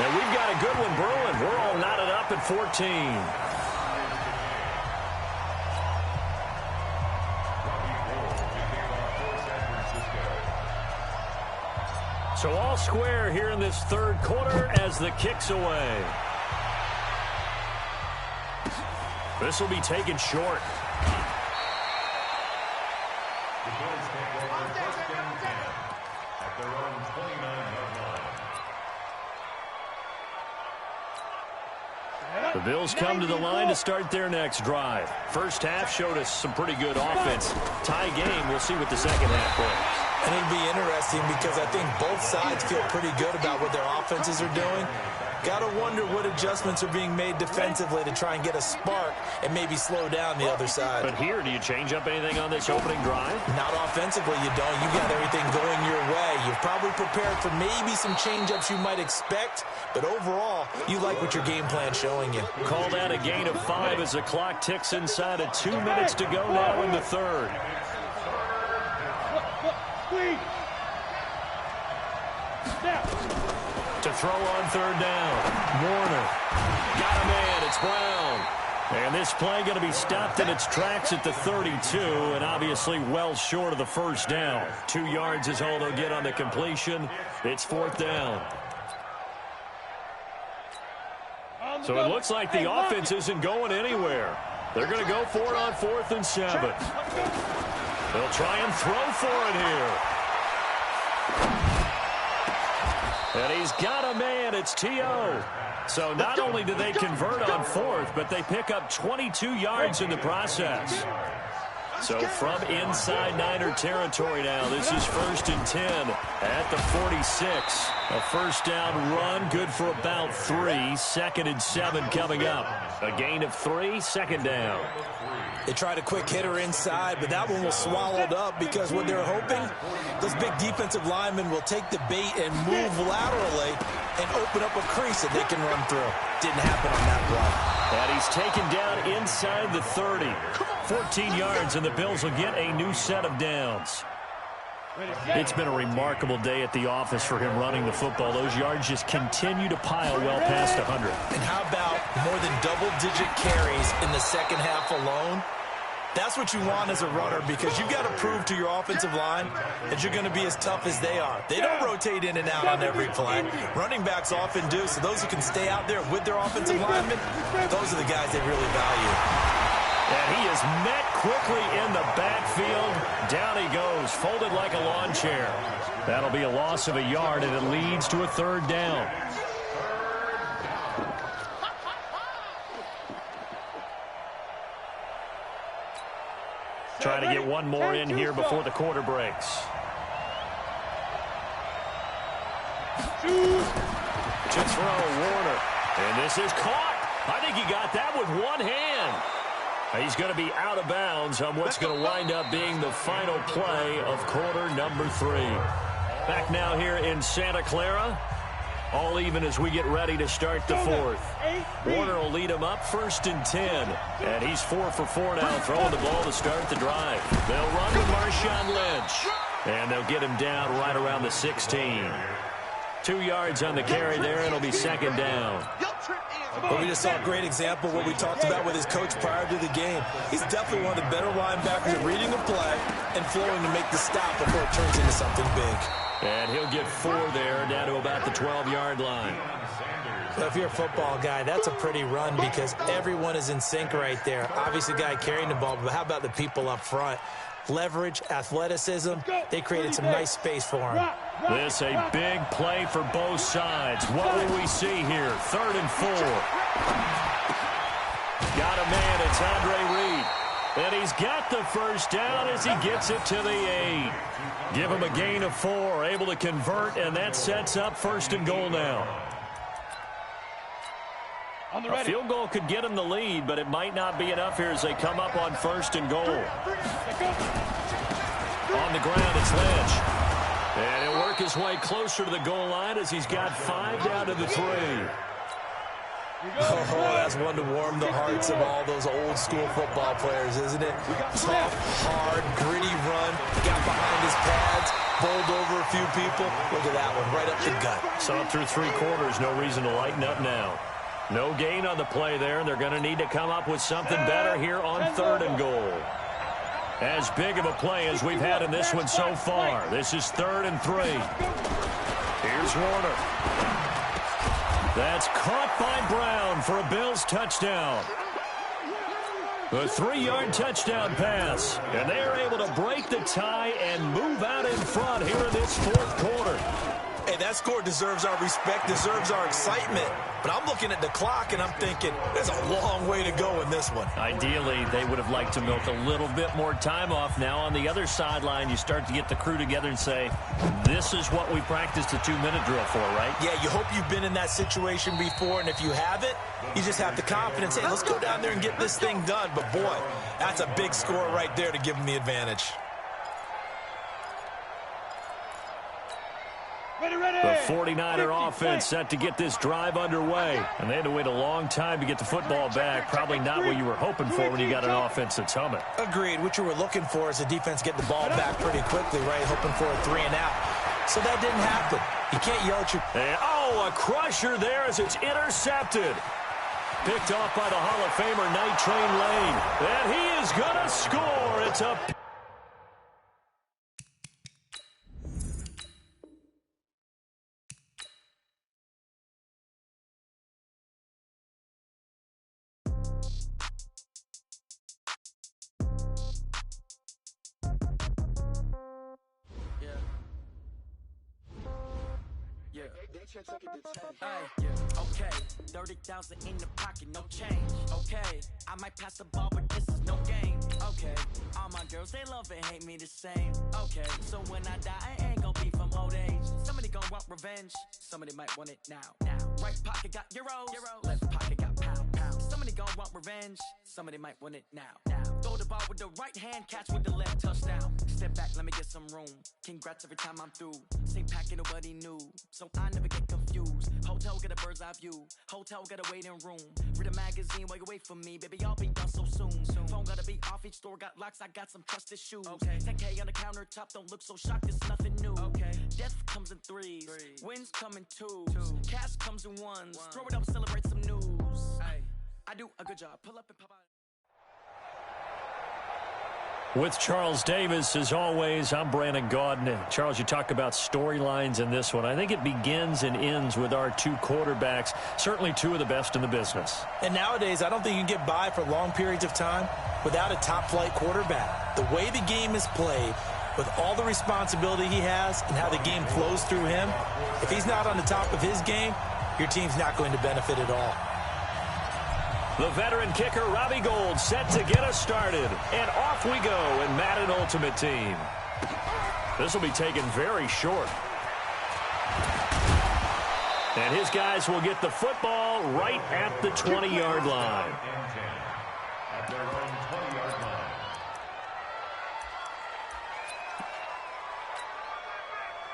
And we've got a good one brewing. We're all knotted up at 14. So all square here in this third quarter as the kick's away. This will be taken short. The Bills come to the line to start their next drive. First half showed us some pretty good offense. Tie game, we'll see what the second half brings. And it'll be interesting because I think both sides feel pretty good about what their offenses are doing. Got to wonder what adjustments are being made defensively to try and get a spark and maybe slow down the other side. But here, do you change up anything on this opening drive? Not offensively, you don't. You got everything going your way. You've probably prepared for maybe some change-ups you might expect, but overall, you like what your game plan's showing you. Called out a gain of 5 as the clock ticks inside of 2 minutes to go now in the third. To throw on third down. Warner. Got a man. It's Brown. And this play going to be stopped in its tracks at the 32, and obviously well short of the first down. 2 yards is all they'll get on the completion. It's fourth down. So it looks like the offense isn't going anywhere. They're going to go for it on 4th and 7. They'll try and throw for it here. And he's got a man. It's T.O. So not only do they convert on 4th, but they pick up 22 yards in the process. So from inside Niner territory now, this is 1st and 10 at the 46. A first down run, good for about 3. 2nd and 7 coming up. A gain of 3, 2nd down. They tried a quick hitter inside, but that one was swallowed up because what they're hoping, those big defensive linemen will take the bait and move laterally and open up a crease that they can run through. Didn't happen on that play. And he's taken down inside the 30. 14 yards, and the Bills will get a new set of downs. It's been a remarkable day at the office for him running the football. Those yards just continue to pile well past 100. And how about more than double-digit carries in the second half alone? That's what you want as a runner because you've got to prove to your offensive line that you're going to be as tough as they are. They don't rotate in and out on every play. Running backs often do, so those who can stay out there with their offensive linemen, those are the guys they really value. And he is met quickly in the backfield. Down he goes, folded like a lawn chair. That'll be a loss of a yard, and it leads to a 3rd down. Trying to get one more in here before the quarter breaks. To throw, Warner. And this is caught. I think he got that with one hand. He's going to be out of bounds on what's going to wind up being the final play of quarter number 3. Back now here in Santa Clara. All even as we get ready to start the 4th. Warner will lead him up 1st and 10. And he's 4 for 4 now, throwing the ball to start the drive. They'll run with Marshawn Lynch. And they'll get him down right around the 16. 2 yards on the carry there, and it'll be 2nd down. But we just saw a great example of what we talked about with his coach prior to the game. He's definitely one of the better linebackers at reading the play and flowing to make the stop before it turns into something big. And he'll get 4 there, down to about the 12-yard line. So if you're a football guy, that's a pretty run because everyone is in sync right there. Obviously, the guy carrying the ball, but how about the people up front? Leverage, athleticism, they created some nice space for him. This a big play for both sides. What will we see here? 3rd and 4. Got a man, it's Andre Reed. And he's got the first down as he gets it to the 8. Give him a gain of 4, able to convert, and that sets up 1st and goal now. A field goal could get him the lead, but it might not be enough here as they come up on 1st and goal. On the ground, it's Lynch. And he'll work his way closer to the goal line as he's got 5 down to the 3. Oh, that's one to warm the hearts of all those old school football players, isn't it? Tough, hard, gritty run. Got behind his pads. bowled over a few people. Look at that one, right up the gut. So up through 3 quarters, no reason to lighten up now. No gain on the play there, and they're going to need to come up with something better here on 3rd and goal. As big of a play as we've had in this one so far. This is 3rd and 3. Here's Warner. That's caught by Brown for a Bills touchdown. A 3-yard touchdown pass. And they are able to break the tie and move out in front here in this 4th quarter. Hey, that score deserves our respect, deserves our excitement. But I'm looking at the clock, and I'm thinking, there's a long way to go in this one. Ideally, they would have liked to milk a little bit more time off. Now, on the other sideline, you start to get the crew together and say, this is what we practiced a 2-minute drill for, right? Yeah, you hope you've been in that situation before, and if you haven't, you just have the confidence, hey, let's go down there and get this thing done. But, boy, that's a big score right there to give them the advantage. The 49er offense set to get this drive underway. And they had to wait a long time to get the football back. Probably not what you were hoping for when you got an offense that's humming. Agreed. What you were looking for is the defense get the ball back pretty quickly, right? Hoping for a 3-and-out. So that didn't happen. You can't yell at your... And, oh, a crusher there as it's intercepted. Picked off by the Hall of Famer Night Train Lane. And he is going to score. It's a... Okay, 30,000 in the pocket, no change. Okay, I might pass the ball, but this is no game. Okay, all my girls, they love and hate me the same. Okay, so when I die, I ain't gonna be from old age. Somebody gonna want revenge, somebody might want it now. Right pocket got euros, left pocket got pound. Somebody gonna want revenge, somebody might want it now. Throw the ball with the right hand, catch with the left, touchdown. Step back, let me get some room. Congrats every time I'm through. Same packet, nobody knew, so I never get confused. Hotel get a bird's eye view. Hotel got a waiting room. Read a magazine while you wait for me. Baby, I'll be done so soon. Phone gotta be off. Each store got locks. I got some trusted shoes. Okay. 10K on the countertop. Don't look so shocked. It's nothing new. Okay. Death comes in threes. Wins come in twos. Cash comes in ones. Throw it up, celebrate some news. I do a good job. Pull up and pop out. With Charles Davis, as always, I'm Brandon Gaudin. Charles, you talk about storylines in this one. I think it begins and ends with our 2 quarterbacks, certainly 2 of the best in the business. And nowadays, I don't think you can get by for long periods of time without a top-flight quarterback. The way the game is played, with all the responsibility he has and how the game flows through him, if he's not on the top of his game, your team's not going to benefit at all. The veteran kicker, Robbie Gould, set to get us started. And off we go in Madden Ultimate Team. This will be taken very short. And his guys will get the football right at the 20-yard line.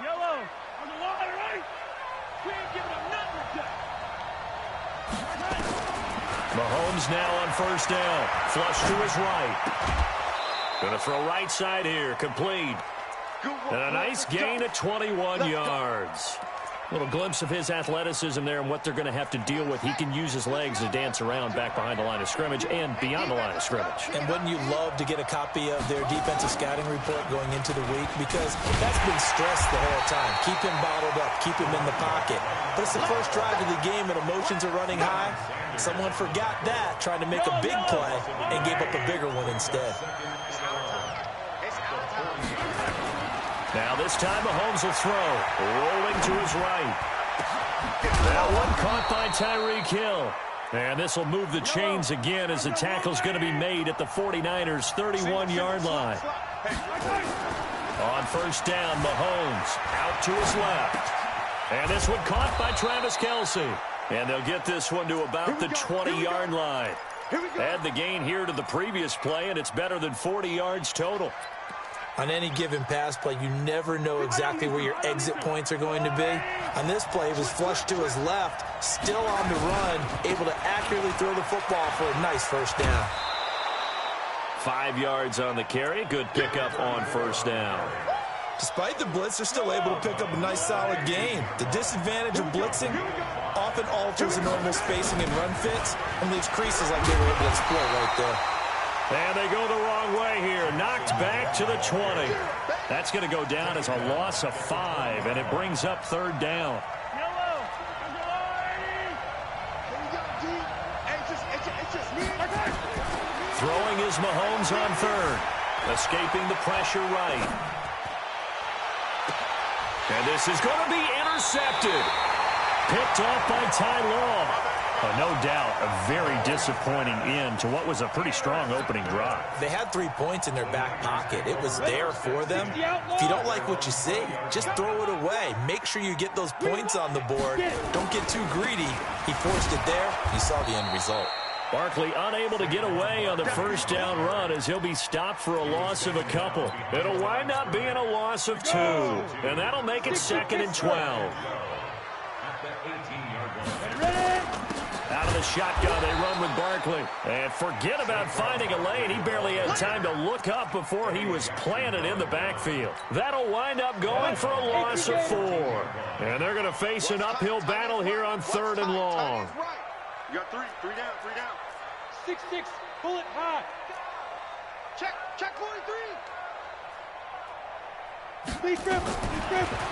Yellow on the line, right? We ain't giving up nothing. Mahomes now on first down. Flush to his right. Going to throw right side here. Complete. And a nice gain of 21 yards. A little glimpse of his athleticism there and what they're going to have to deal with. He can use his legs to dance around back behind the line of scrimmage and beyond the line of scrimmage. And wouldn't you love to get a copy of their defensive scouting report going into the week? Because that's been stressed the whole time. Keep him bottled up. Keep him in the pocket. But it's the first drive of the game and emotions are running high. Someone forgot that, trying to make a big play, and gave up a bigger one instead. Now this time Mahomes will throw. Rolling to his right. That one caught by Tyreek Hill. And this will move the chains again as the tackle's going to be made at the 49ers' 31-yard line. On first down, Mahomes out to his left. And this one caught by Travis Kelce. And they'll get this one to about the 20-yard line. Add the gain here to the previous play, and it's better than 40 yards total. On any given pass play, you never know exactly where your exit points are going to be. On this play, it was flushed to his left, still on the run, able to accurately throw the football for a nice first down. 5 yards on the carry. Good pickup on first down. Despite the blitz, they're still able to pick up a nice, solid gain. The disadvantage of blitzing often alters the normal spacing and run fits and leaves creases like they were able to exploit right there. And they go the wrong way here. Knocked back to the 20. That's going to go down as a loss of 5, and it brings up 3rd down. Throwing is Mahomes on 3rd. Escaping the pressure right. And this is going to be intercepted. Picked off by Ty Law. No doubt a very disappointing end to what was a pretty strong opening drive. They had 3 points in their back pocket. It was there for them. If you don't like what you see, just throw it away. Make sure you get those points on the board. Don't get too greedy. He forced it there. You saw the end result. Barkley unable to get away on the 1st down run as he'll be stopped for a loss of a couple. It'll wind up being a loss of 2, and that'll make it 2nd and 12. Out of the shotgun, they run with Barkley. And forget about finding a lane. He barely had time to look up before he was planted in the backfield. That'll wind up going for a loss of 4. And they're going to face an uphill battle here on 3rd and long. You got 3 down, 3 down. 6-6, pull it high. Check going 3.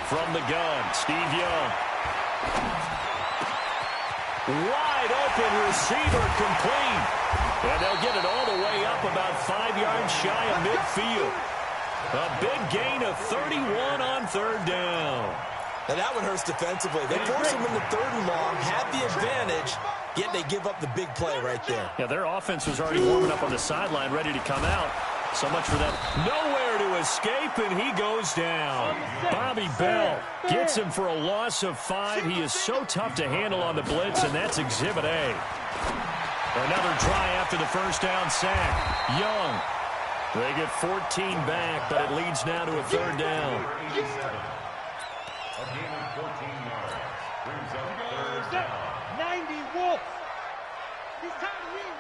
From the gun, Steve Young. Wide open receiver complete. And they'll get it all the way up about 5 yards shy of midfield. A big gain of 31 on 3rd down. Now that one hurts defensively. They forced him into 3rd and long, had the advantage, yet they give up the big play right there. Yeah, their offense was already warming up on the sideline, ready to come out. So much for that. Nowhere to escape, and he goes down. Bobby Bell gets him for a loss of 5. He is so tough to handle on the blitz, and that's Exhibit A. Another try after the 1st down sack. Young. They get 14 back, but it leads now to a 3rd down. A gain of 14 yards. Brings up 90 Wolf. He's tired of winning.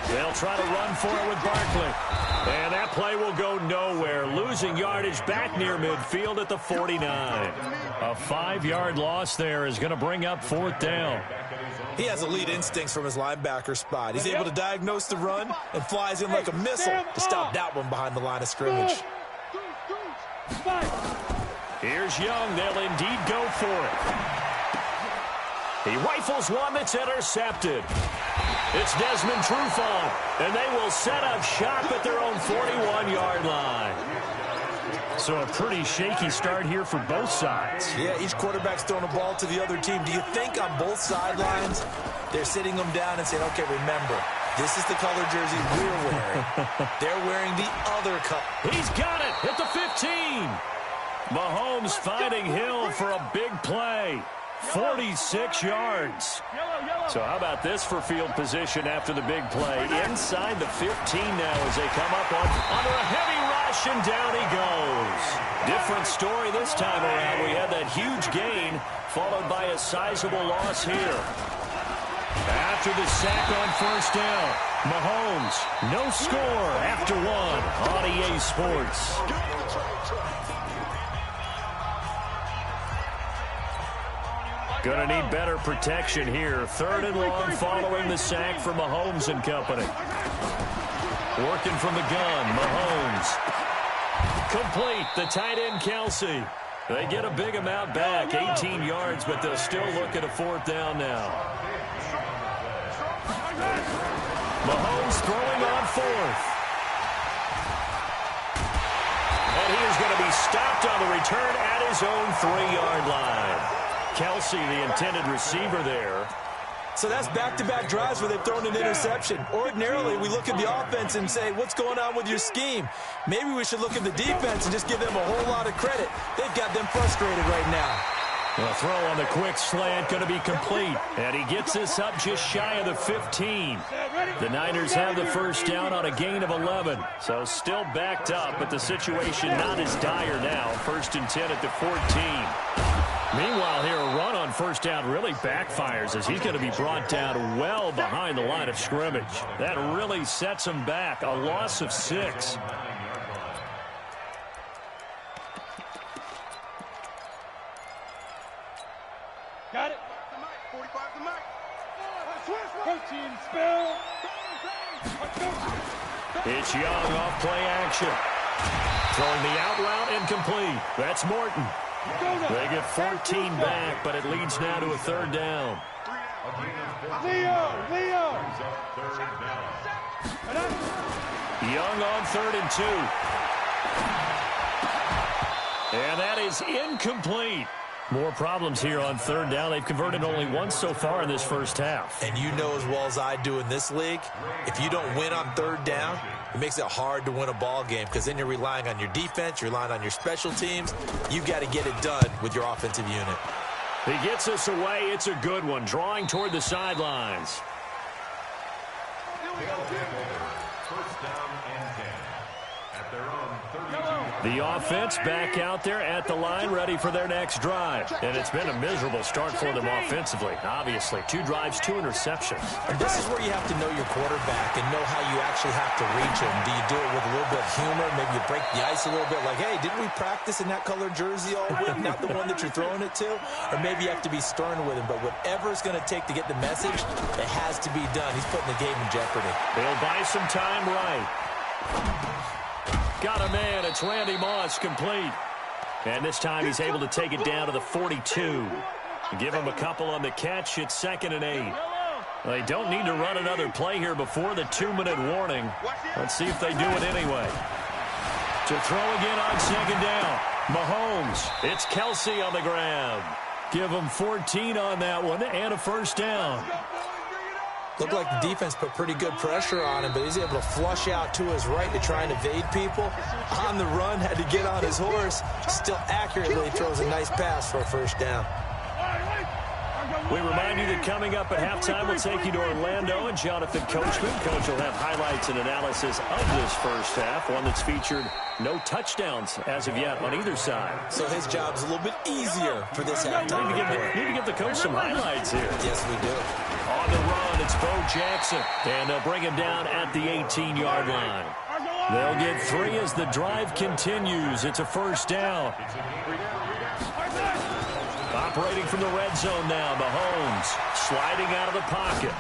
They'll try to run for it with Barkley. And that play will go nowhere. Losing yardage back near midfield at the 49. A 5-yard loss there is going to bring up 4th down. He has elite instincts from his linebacker spot. He's able to diagnose the run and flies in like a missile to stop that one behind the line of scrimmage. Here's Young. They'll indeed go for it. He rifles one that's intercepted. It's Desmond Trufant, and they will set up shop at their own 41-yard line. So a pretty shaky start here for both sides. Yeah, each quarterback's throwing a ball to the other team. Do you think on both sidelines they're sitting them down and saying, okay, remember, this is the color jersey we're wearing. They're wearing the other color. He's got it at the 15. Mahomes finding Hill for a big play. 46 yards. So how about this for field position after the big play? Inside the 15 now as they come up under a heavy rush, and down he goes. Different story this time around. We had that huge gain followed by a sizable loss here. After the sack on 1st down, Mahomes, no score after 1 on EA Sports. Going to need better protection here. 3rd and long following the sack for Mahomes and company. Working from the gun, Mahomes. Complete, the tight end, Kelsey. They get a big amount back, 18 yards, but they'll still look at a 4th down now. Mahomes throwing on 4th. And he is going to be stopped on the return at his own 3-yard line. Kelsey, the intended receiver there. So that's back-to-back drives where they've thrown an interception. Ordinarily, we look at the offense and say, what's going on with your scheme? Maybe we should look at the defense and just give them a whole lot of credit. They've got them frustrated right now. The throw on the quick slant going to be complete. And he gets this up just shy of the 15. The Niners have the 1st down on a gain of 11. So still backed up, but the situation not as dire now. 1st and 10 at the 14. Meanwhile, here a run on 1st down really backfires as he's going to be brought down well behind the line of scrimmage. That really sets him back. A loss of 6. Got it. 45 to Mike. Protein spill. It's Young off play action. Throwing the out route incomplete. That's Morton. They get 14 back, but it leads now to a third down. Leo. Young on 3rd and 2. And that is incomplete. More problems here on 3rd down. They've converted only once so far in this first half. And you know as well as I do in this league, if you don't win on 3rd down, it makes it hard to win a ball game because then you're relying on your defense, you're relying on your special teams. You've got to get it done with your offensive unit. He gets us away. It's a good one. Drawing toward the sidelines. First down and 10 at their own 32. The offense back out there at the line, ready for their next drive. And it's been a miserable start for them offensively. Obviously, 2 drives, 2 interceptions. And this is where you have to know your quarterback and know how you actually have to reach him. Do you do it with a little bit of humor? Maybe you break the ice a little bit like, hey, didn't we practice in that colored jersey all week? Not the one that you're throwing it to? Or maybe you have to be stern with him. But whatever it's going to take to get the message, it has to be done. He's putting the game in jeopardy. They'll buy some time right. Got a man. It's Randy Moss, complete. And this time he's able to take it down to the 42. Give him a couple on the catch. It's 2nd and 8. They don't need to run another play here before the 2-minute warning. Let's see if they do it anyway. To throw again on 2nd down. Mahomes. It's Kelsey on the ground. Give him 14 on that one and a first down. Looked like the defense put pretty good pressure on him, but he's able to flush out to his right to try and evade people. On the run, had to get on his horse. Still accurately throws a nice pass for a first down. We remind you that coming up at halftime, we'll take you to Orlando and Jonathan Coachman. Coach will have highlights and analysis of this first half, one that's featured no touchdowns as of yet on either side. So his job's a little bit easier for this halftime. Need to give the coach some highlights here. Yes, we do. On the run, it's Bo Jackson, and they'll bring him down at the 18-yard line. They'll get 3 as the drive continues. It's a first down. Operating from the red zone now, Mahomes sliding out of the pocket.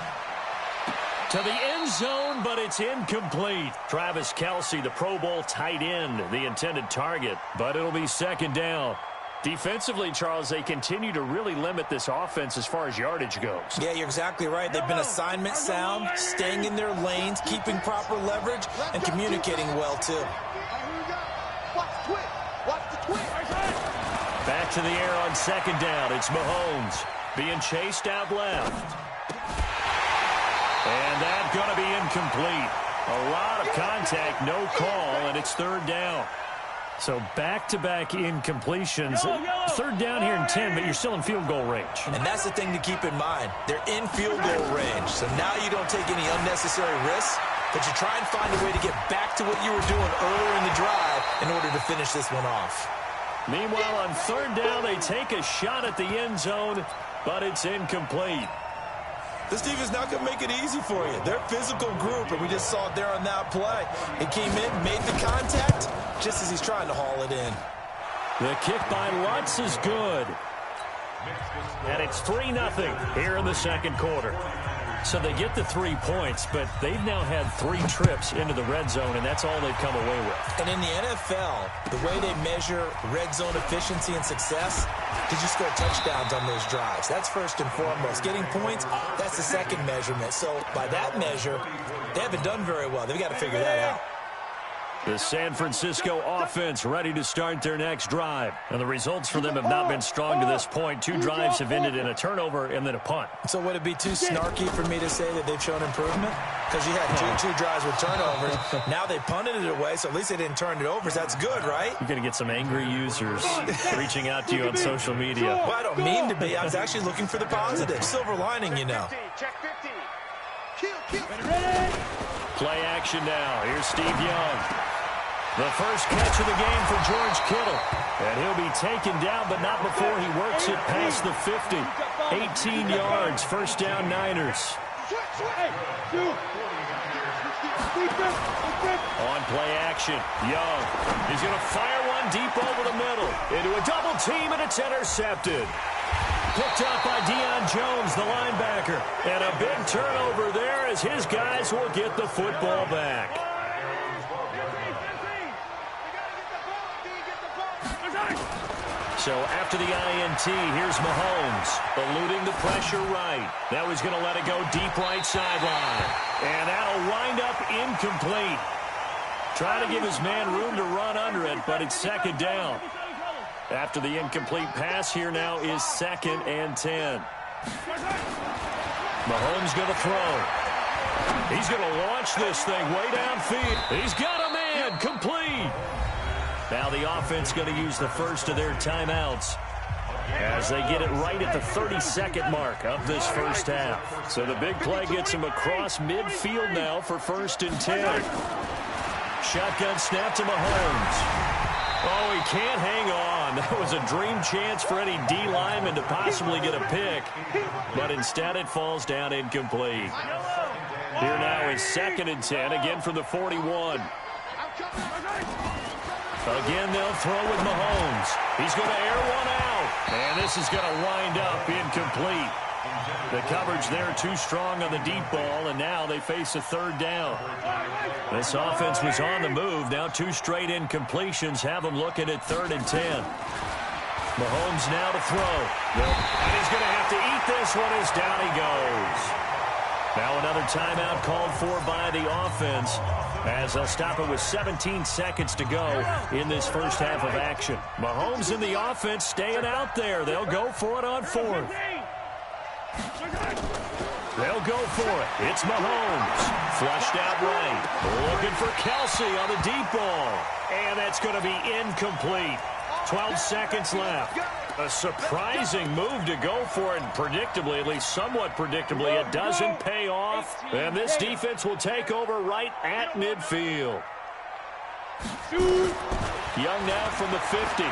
To the end zone, but it's incomplete. Travis Kelce, the Pro Bowl tight end, the intended target, but it'll be 2nd down. Defensively, Charles, they continue to really limit this offense as far as yardage goes. Yeah, you're exactly right. They've been assignment sound, staying in their lanes, keeping proper leverage, and communicating well, too. Back to the air on 2nd down. It's Mahomes being chased out left. And that's going to be incomplete. A lot of contact, no call, and it's 3rd down. So back-to-back incompletions. 3rd down here in 10, but you're still in field goal range. And that's the thing to keep in mind. They're in field goal range, so now you don't take any unnecessary risks, but you try and find a way to get back to what you were doing earlier in the drive in order to finish this one off. Meanwhile, on 3rd down, they take a shot at the end zone, but it's incomplete. This defense not going to make it easy for you. They're a physical group, and we just saw it there on that play. It came in, made the contact, just as he's trying to haul it in. The kick by Lutz is good. And it's 3-0 here in the 2nd quarter. So they get the 3 points, but they've now had 3 trips into the red zone, and that's all they've come away with. And in the NFL, the way they measure red zone efficiency and success, did you score touchdowns on those drives? That's first and foremost. Getting points, that's the second measurement. So by that measure, they haven't done very well. They've got to figure that out. The San Francisco offense ready to start their next drive. And the results for them have not been strong to this point. 2 drives have ended in a turnover and then a punt. So would it be too snarky for me to say that they've shown improvement? Because you had two drives with turnovers. Now they punted it away, so at least they didn't turn it over. So that's good, right? You're going to get some angry users reaching out to you on social media. Well, I don't mean to be. I was actually looking for the positive. Silver lining, you know. Check 15. Kill. Play action now. Here's Steve Young. The first catch of the game for George Kittle. And he'll be taken down, but not before he works it past the 50. 18 yards, first down Niners. On play action, Young. He's going to fire one deep over the middle. Into a double team, and it's intercepted. Picked up by Deion Jones, the linebacker. And a big turnover there as his guys will get the football back. So after the INT, here's Mahomes, eluding the pressure right. Now he's going to let it go deep right sideline. And that'll wind up incomplete. Trying to give his man room to run under it, but it's second down. After the incomplete pass, here now is 2nd and 10. Mahomes going to throw. He's going to launch this thing way downfield. He's got a man, complete. Now the offense going to use the first of their timeouts as they get it right at the 32nd mark of this first half. So the big play gets him across midfield now for 1st and 10. Shotgun snap to Mahomes. Oh, he can't hang on. That was a dream chance for any D lineman to possibly get a pick, but instead it falls down incomplete. Here now is 2nd and 10, again from the 41. Again, they'll throw with Mahomes. He's going to air one out. And this is going to wind up incomplete. The coverage there too strong on the deep ball, and now they face a 3rd down. This offense was on the move. Now 2 straight incompletions have them looking at 3rd and 10. Mahomes now to throw. And he's going to have to eat this one as down he goes. Now another timeout called for by the offense as they'll stop it with 17 seconds to go in this first half of action. Mahomes and the offense staying out there. They'll go for it on 4th. They'll go for it. It's Mahomes. Flushed out right. Looking for Kelsey on the deep ball. And that's going to be incomplete. 12 seconds left. A surprising move to go for it, and predictably, at least somewhat predictably, it doesn't pay off. And this defense will take over right at midfield. Young now from the 50.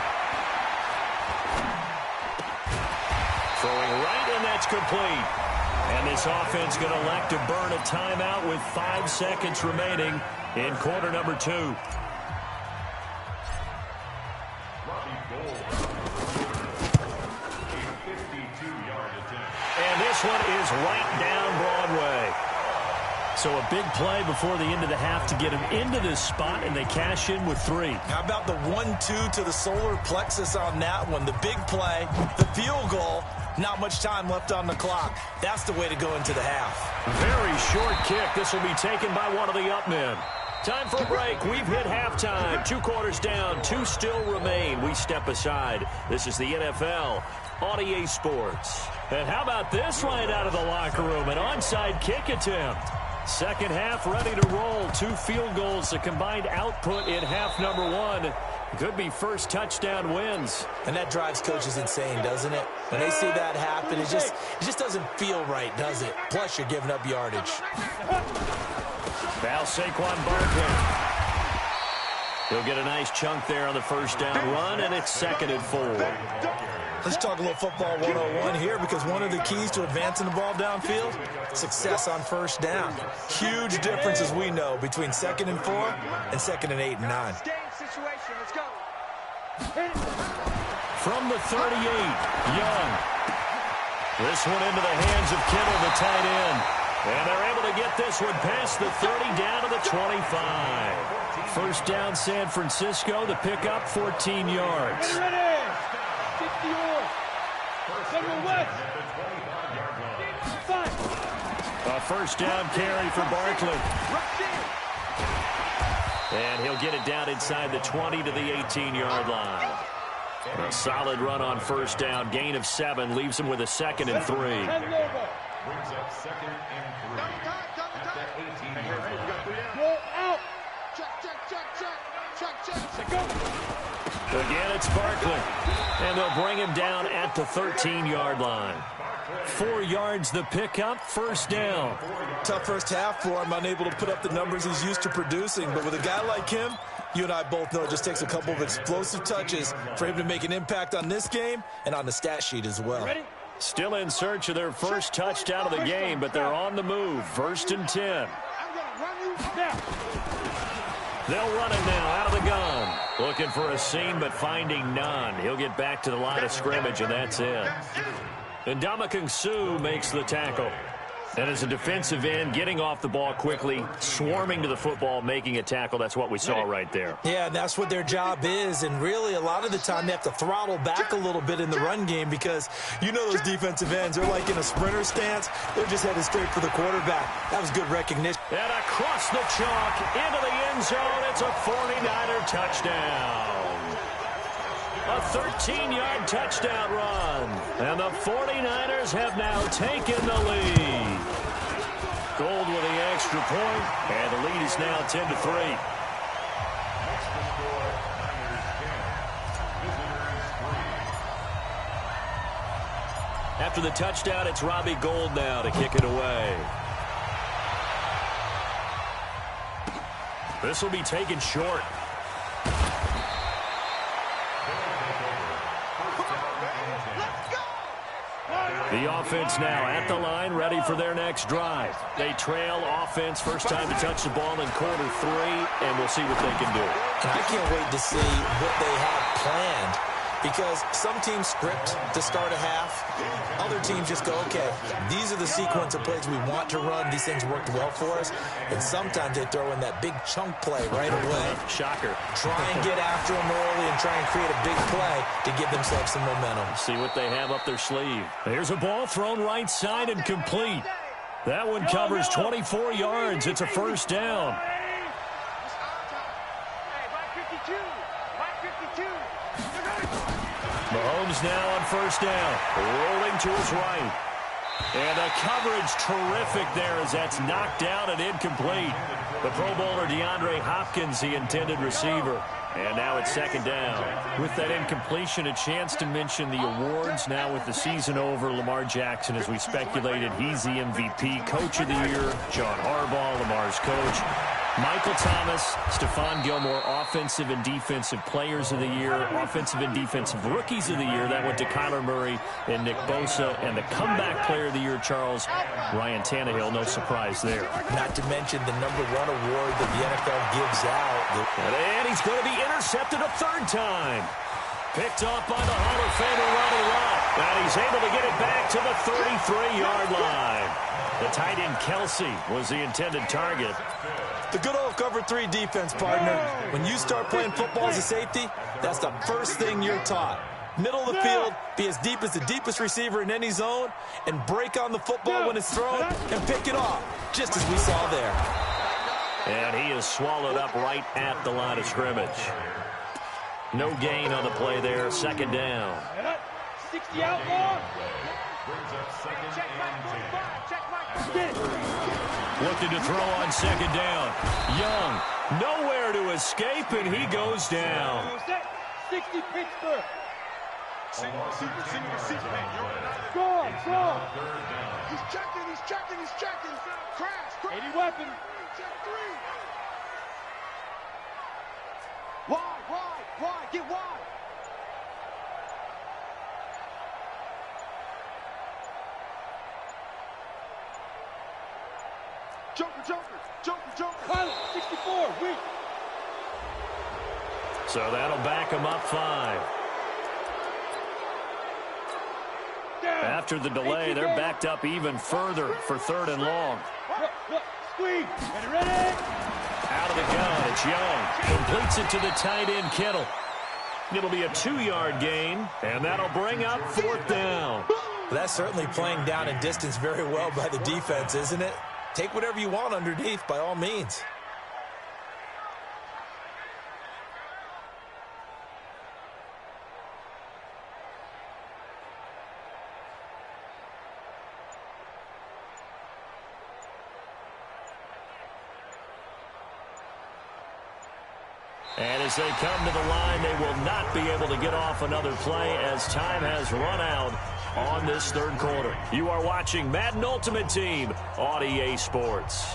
Throwing right, and that's complete. And this offense going to elect to burn a timeout with 5 seconds remaining in quarter number 2. And this one is right down Broadway. So a big play before the end of the half to get him into this spot, and they cash in with 3. How about the 1-2 to the solar plexus on that one? The big play, the field goal, not much time left on the clock. That's the way to go into the half. Very short kick. This will be taken by one of the up men. Time for a break. We've hit halftime. 2 quarters down. 2 still remain. We step aside. This is the NFL on EA Sports. And how about this right out of the locker room? An onside kick attempt. Second half ready to roll. 2 field goals, the combined output in half number 1. Could be first touchdown wins. And that drives coaches insane, doesn't it? When they see that happen, it just doesn't feel right, does it? Plus, you're giving up yardage. Now Saquon Barkley. He'll get a nice chunk there on the first down run, and it's 2nd and 4. Let's talk a little football 101 here, because one of the keys to advancing the ball downfield, success on first down. Huge difference, as we know, between 2nd and 4 and 2nd and 8 and 9. From the 38, Young. This one into the hands of Kittle, the tight end. And they're able to get this one past the 30 down to the 25. First down, San Francisco. The pickup, 14 yards. A first down carry for Barkley. And he'll get it down inside the 20 to the 18-yard line. A solid run on first down. Gain of 7 leaves him with a 2nd and 3. Brings up 2nd and 3 at the 18-yard line. Again, it's Barkley. And they'll bring him down at the 13-yard line. 4 yards the pickup, first down. Tough first half for him, unable to put up the numbers he's used to producing. But with a guy like him, you and I both know it just takes a couple of explosive touches for him to make an impact on this game and on the stat sheet as well. Still in search of their first touchdown of the game, but they're on the move. 1st and 10. They'll run him now out of the gun. Looking for a seam, but finding none. He'll get back to the line of scrimmage, and that's it. And Ndamukong Suh makes the tackle. And as a defensive end, getting off the ball quickly, swarming to the football, making a tackle, that's what we saw right there. Yeah, that's what their job is. And really, a lot of the time, they have to throttle back a little bit in the run game because you know those defensive ends, they're like in a sprinter stance. They're just headed straight for the quarterback. That was good recognition. And across the chalk, into the end zone, it's a 49er touchdown. A 13-yard touchdown run. And the 49ers have now taken the lead. Gold with the extra point, and the lead is now 10-3. After the touchdown, it's Robbie Gould now to kick it away. This will be taken short. The offense now at the line, ready for their next drive. They trail offense, first time to touch the ball in quarter 3, and we'll see what they can do. And I can't wait to see what they have planned because some teams script to start a half. Other teams just go, okay, these are the sequence of plays we want to run. These things worked well for us. And sometimes they throw in that big chunk play right away. Shocker. Try and get after them early and try and create a big play to give themselves some momentum. See what they have up their sleeve. Here's a ball thrown right side and complete. That one covers 24 yards. It's a first down. Mahomes now on first down, rolling to his right. And the coverage terrific there as that's knocked out and incomplete. The Pro Bowler DeAndre Hopkins, the intended receiver. And now it's second down. With that incompletion, a chance to mention the awards. Now with the season over, Lamar Jackson, as we speculated, he's the MVP, Coach of the Year. John Harbaugh, Lamar's coach. Michael Thomas, Stephon Gilmore, Offensive and Defensive Players of the Year, Offensive and Defensive Rookies of the Year. That went to Kyler Murray and Nick Bosa. And the Comeback Player of the Year, Charles, Ryan Tannehill. No surprise there. Not to mention the #1 award that the NFL gives out. And he's going to be intercepted a third time. Picked off by the Hall of Famer Ronnie Lott. And he's able to get it back to the 33-yard line. The tight end Kelsey was the intended target. The good old cover 3 defense, partner. When you start playing football as a safety, that's the first thing you're taught. Middle of the field, be as deep as the deepest receiver in any zone, and break on the football when it's thrown and pick it off, just as we saw there. And he is swallowed up right at the line of scrimmage. No gain on the play there, second down. 60 out long. Looking to throw on second down. Young, nowhere to escape, and he goes down. 60 Pittsburgh. Go. He's checking. Crash. 80 weapon. Check 3. Wide. Get wide. Joker. Pilot, 64, weak. So that'll back him up 5. After the delay, they're backed up even further for third and long. Squeeze. Ready? Out of the gun, it's Young. Completes it to the tight end, Kittle. It'll be a 2-yard gain, and that'll bring up fourth down. That's certainly playing down and distance very well by the defense, isn't it? Take whatever you want underneath, by all means. And as they come to the line, they will not be able to get off another play as time has run out on this third quarter. You are watching Madden Ultimate Team on EA Sports.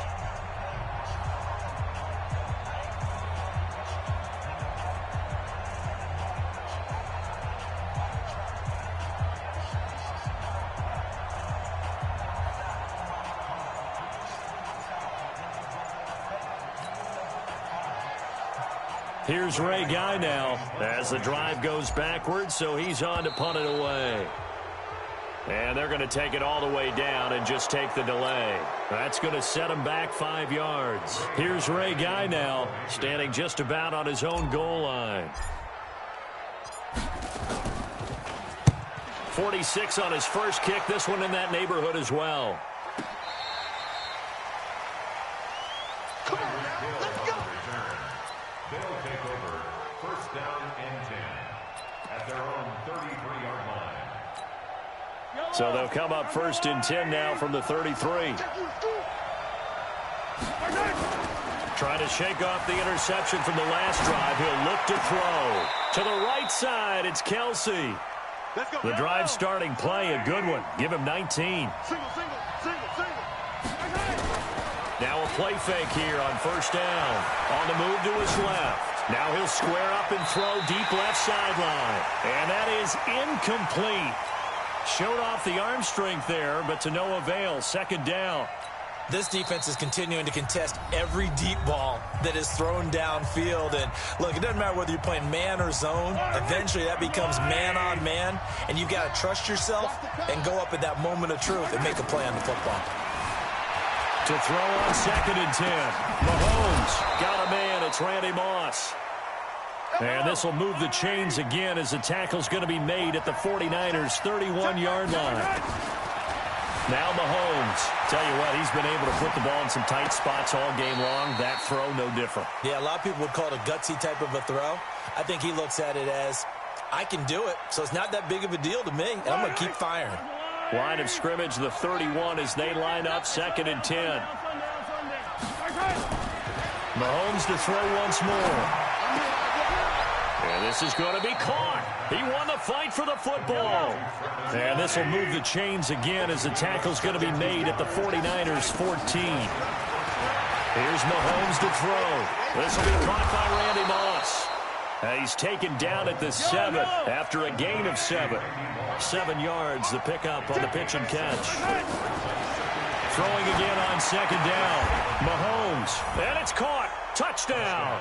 Here's Ray Guy now as the drive goes backwards, so he's on to punt it away. And they're going to take it all the way down and just take the delay. That's going to set him back 5 yards. Here's Ray Guy now, standing just about on his own goal line. 46 on his first kick. This one in that neighborhood as well. Come on now, let's go. They'll take over first down and 10 at their own 33-yard line. So they'll come up first and 10 now from the 33. Trying to shake off the interception from the last drive. He'll look to throw. To the right side, it's Kelsey. The drive starting play, a good one. Give him 19. Now a play fake here on first down. On the move to his left. Now he'll square up and throw deep left sideline. And that is incomplete. Showed off the arm strength there, but to no avail. Second down. This defense is continuing to contest every deep ball that is thrown downfield. And, look, it doesn't matter whether you're playing man or zone. Eventually that becomes man on man, and you've got to trust yourself and go up at that moment of truth and make a play on the football. To throw on second and 10. Mahomes got a man. It's Randy Moss. And this will move the chains again as the tackle's going to be made at the 49ers' 31-yard line. Now Mahomes. Tell you what, he's been able to put the ball in some tight spots all game long. That throw, no different. Yeah, a lot of people would call it a gutsy type of a throw. I think he looks at it as, I can do it, so it's not that big of a deal to me, and I'm going to keep firing. Line of scrimmage, the 31 as they line up second and 10. Mahomes to throw once more. And this is going to be caught. He won the fight for the football. And this will move the chains again as the tackle's going to be made at the 49ers' 14. Here's Mahomes to throw. This will be caught by Randy Moss. He's taken down at the 7 after a gain of 7. 7 yards, the pickup on the pitch and catch. Throwing again on second down. Mahomes. And it's caught. Touchdown.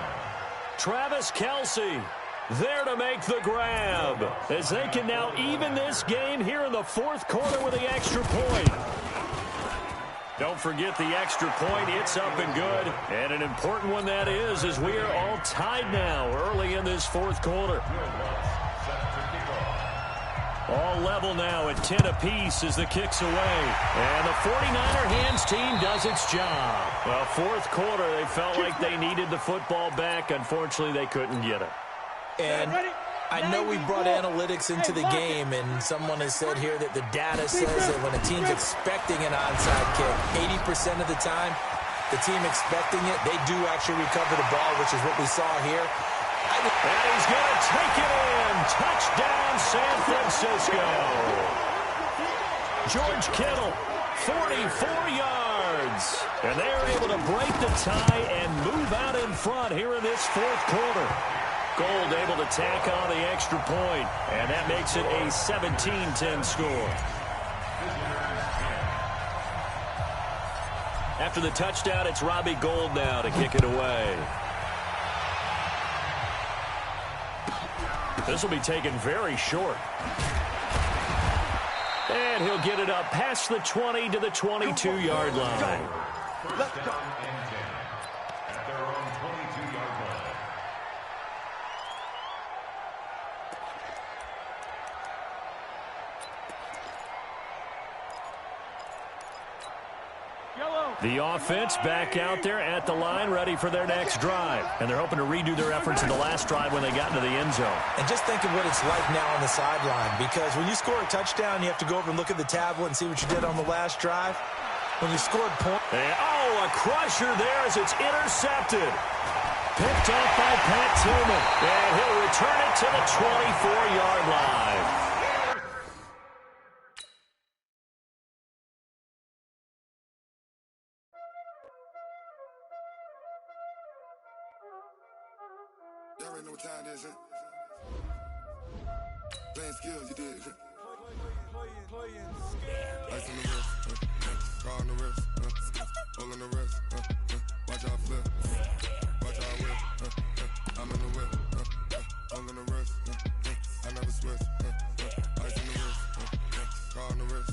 Travis Kelce. There to make the grab as they can now even this game here in the fourth quarter with the extra point. Don't forget the extra point. It's up and good. And an important one that is as we are all tied now early in this fourth quarter. All level now at 10 apiece as the kick's away. And the 49er hands team does its job. Well, fourth quarter, they felt like they needed the football back. Unfortunately, they couldn't get it. And I know we brought analytics into the game, and someone has said here that the data says that when a team's expecting an onside kick, 80% of the time, the team expecting it, they do actually recover the ball, which is what we saw here. And he's going to take it in. Touchdown, San Francisco. George Kittle, 44 yards. And they are able to break the tie and move out in front here in this fourth quarter. Gold able to tack on the extra point, and that makes it a 17-10 score. After the touchdown, it's Robbie Gould now to kick it away. This will be taken very short. And he'll get it up past the 20 to the 22-yard line. Let's go. At their own 22-yard line. The offense back out there at the line, ready for their next drive. And they're hoping to redo their efforts in the last drive when they got into the end zone. And just think of what it's like now on the sideline, because when you score a touchdown, you have to go over and look at the tablet and see what you did on the last drive. When you scored points. Oh, a crusher there as it's intercepted. Picked up by Pat Tillman. And he'll return it to the 24-yard line. Y'all already know what time it is, playing skills, you did. Ice on the wrist, car on the wrist, hole on the wrist, watch out flip, watch out whip, I'm in the whip, hole on the wrist, I never switch, ice on the wrist, car on the wrist.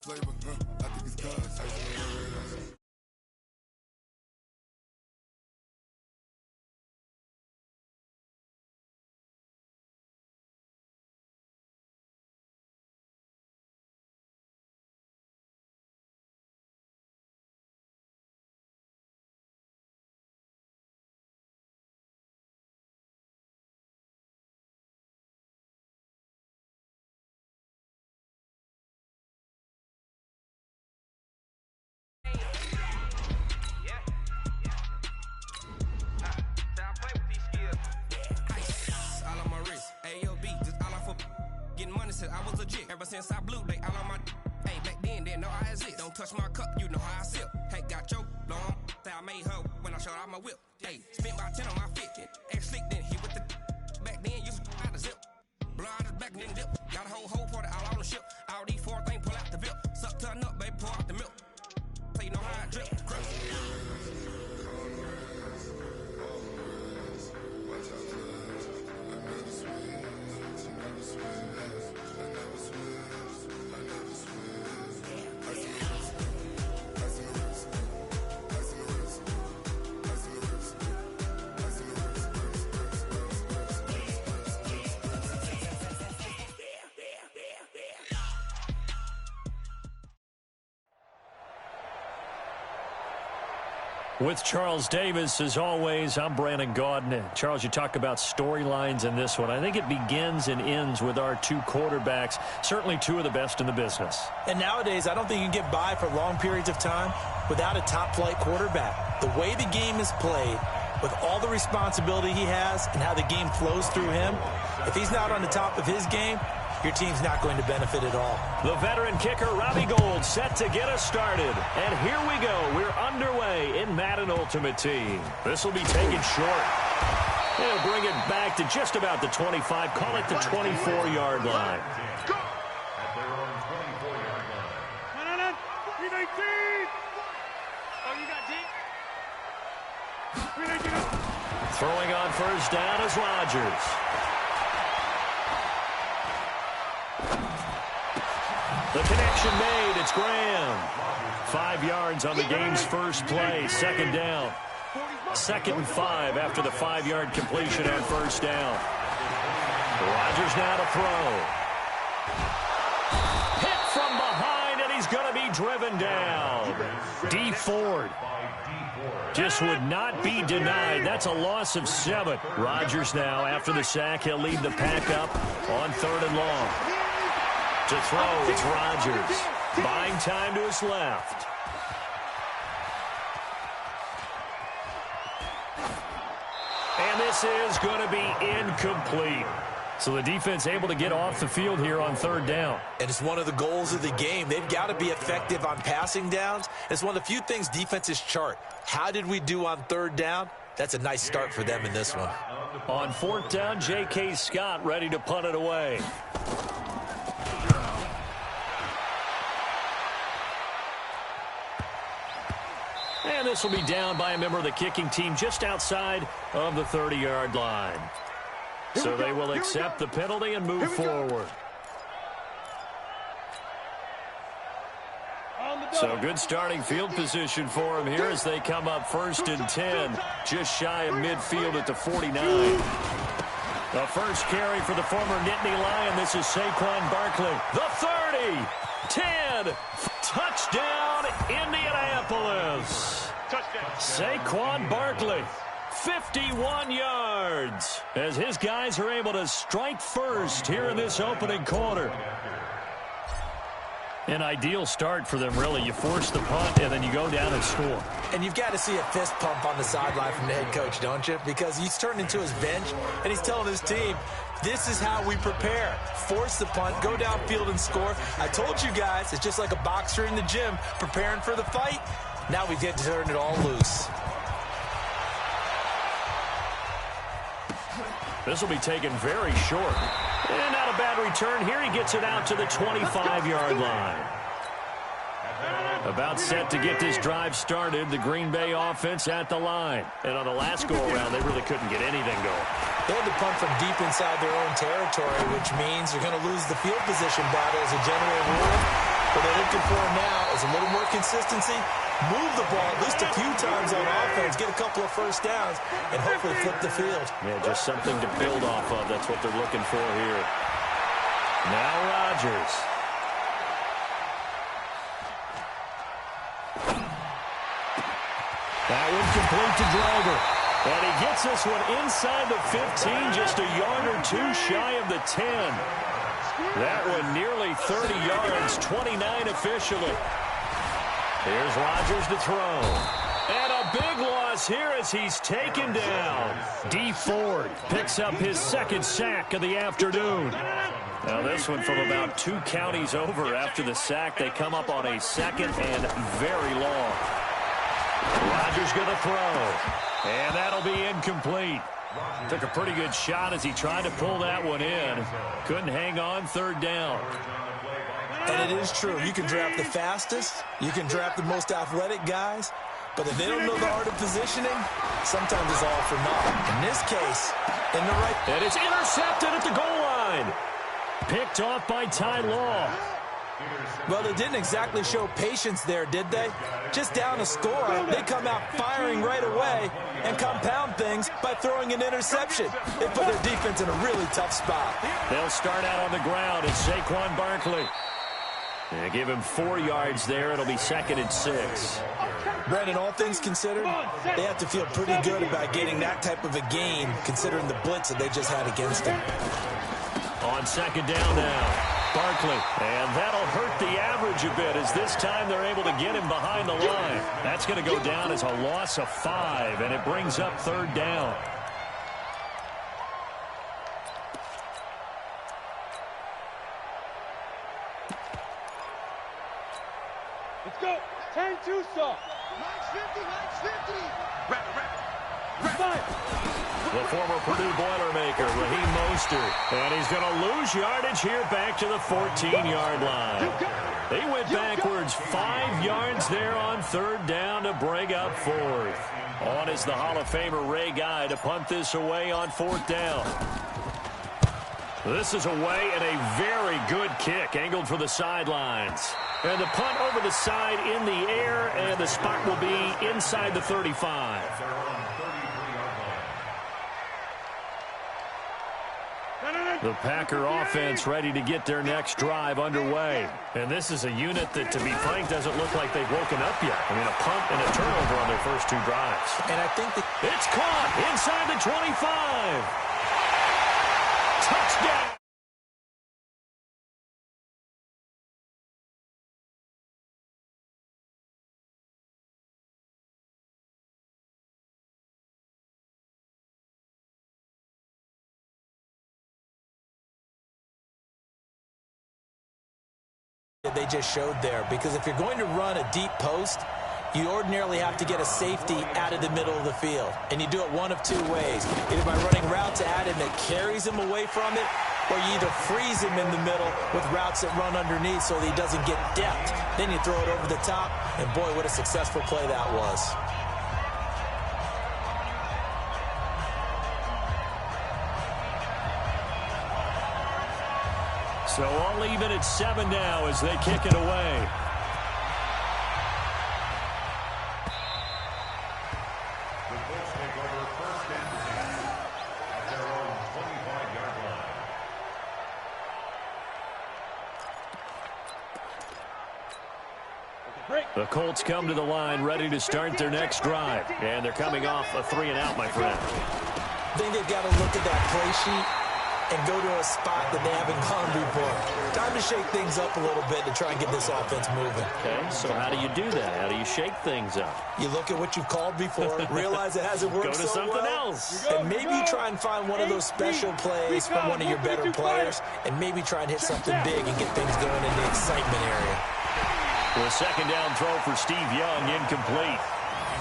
Flavor, I think it's cause. I was legit. Ever since I blew, they all on my. Hey, back then, didn't know I exist. Don't touch my cup, you know how I sip. Hey, got your long. Say I made her when I showed out my whip. Hey, spent about 10 on my fit. Ex-slick, then hit with the. Back then, you out the zip. Blow out his back, then dip. Got a whole party all on the ship. All these 4 things, pull out the VIP. Suck, turn up, baby, pour out the milk. So you know how I drip. With Charles Davis, as always, I'm Brandon Gaudin. Charles, you talk about storylines in this one. I think it begins and ends with our 2 quarterbacks, certainly 2 of the best in the business. And nowadays, I don't think you can get by for long periods of time without a top-flight quarterback. The way the game is played, with all the responsibility he has and how the game flows through him, if he's not on the top of his game, your team's not going to benefit at all. The veteran kicker, Robbie Gould, set to get us started. And here we go. We're underway in Madden Ultimate Team. This will be taken short. They'll bring it back to just about the 25. Call it the 24-yard line. At their own 24-yard line. No. 319. Oh, you got deep. 319. Throwing on first down is Rodgers. The connection made. It's Graham. 5 yards on the game's first play. Second down. 2nd and 5 after the 5-yard completion on first down. Rodgers now to throw. Hit from behind, and he's going to be driven down. D. Ford just would not be denied. That's a loss of 7. Rodgers now, after the sack, he'll lead the pack up on 3rd and long. To throw, it's Rodgers. Buying time to his left. And this is going to be incomplete. So the defense able to get off the field here on 3rd down. And it's one of the goals of the game. They've got to be effective on passing downs. It's one of the few things defenses chart. How did we do on 3rd down? That's a nice start for them in this one. On 4th down, J.K. Scott ready to punt it away. And this will be down by a member of the kicking team just outside of the 30-yard line. So they will accept the penalty and move forward. So good starting field position for them here as they come up 1st and 10, just shy of midfield at the 49. The first carry for the former Nittany Lion. This is Saquon Barkley. The 30, 10, touchdown Indianapolis. Saquon Barkley, 51 yards, as his guys are able to strike first here in this opening quarter. An ideal start for them, really. You force the punt, and then you go down and score. And you've got to see a fist pump on the sideline from the head coach, don't you? Because he's turned into his bench, and he's telling his team, this is how we prepare. Force the punt, go downfield and score. I told you guys, it's just like a boxer in the gym preparing for the fight. Now we get to turn it all loose. This will be taken very short. And not a bad return here. He gets it out to the 25-yard line. About set to get this drive started. The Green Bay offense at the line. And on the last go-around, they really couldn't get anything going. They had to punt from deep inside their own territory, which means you're going to lose the field position battle as a general rule. What they're looking for now is a little more consistency, move the ball at least a few times on offense, get a couple of first downs, and hopefully flip the field. Yeah, just something to build off of. That's what they're looking for here. Now Rodgers. That one complete to Drover. And he gets this one inside the 15, just a yard or two shy of the 10. That one nearly 30 yards, 29 officially. Here's Rodgers to throw. And a big loss here as he's taken down. D. Ford picks up his second sack of the afternoon. Now this one from about 2 counties over after the sack. They come up on a second and very long. Rodgers going to throw. And that'll be incomplete. Took a pretty good shot as he tried to pull that one in. Couldn't hang on third down. And it is true. You can draft the fastest. You can draft the most athletic guys. But if they don't know the art of positioning, sometimes it's all for naught. In this case, in the right... And it's intercepted at the goal line. Picked off by Ty Law. Well, they didn't exactly show patience there, did they? Just down a score, they come out firing right away and compound things by throwing an interception. They put their defense in a really tough spot. They'll start out on the ground. It's Saquon Barkley. They give him 4 yards there. It'll be 2nd and 6. Brandon, all things considered, they have to feel pretty good about getting that type of a gain considering the blitz that they just had against them. On 2nd down now. Barkley, and that'll hurt the average a bit as this time they're able to get him behind the line. That's going to go down as a loss of 5, and it brings up 3rd down. Let's go. 10-2 saw. Max 50. The former Purdue Boilermaker, Raheem Mostert. And he's going to lose yardage here back to the 14-yard line. They went backwards 5 yards there on 3rd down to bring up 4th. On is the Hall of Famer Ray Guy to punt this away on 4th down. This is away and a very good kick angled for the sidelines. And the punt over the side in the air, and the spot will be inside the 35. The Packer offense ready to get their next drive underway. And this is a unit that, to be frank, doesn't look like they've woken up yet. I mean, a punt and a turnover on their first 2 drives. And I think that it's caught inside the 25. Touchdown. they just showed there, because if you're going to run a deep post, you ordinarily have to get a safety out of the middle of the field. And you do it one of 2 ways. Either by running routes at him that carries him away from it, or you either freeze him in the middle with routes that run underneath so that he doesn't get depth. Then you throw it over the top, and boy, what a successful play that was. So all even at 7 now as they kick it away. The Colts take over 1st and 10 at their own 25-yard line. The Colts come to the line ready to start their next drive. And they're coming off a 3-and-out, my friend. I think they've got to look at that play sheet and go to a spot that they haven't gone before. Time to shake things up a little bit to try and get this offense moving. Okay, so how do you do that? How do you shake things up? You look at what you've called before, realize it hasn't worked so well. Go to something else. And maybe you try and find one of those special plays from one of your better players, and maybe try and hit something big and get things going in the excitement area. The 2nd down throw for Steve Young, incomplete.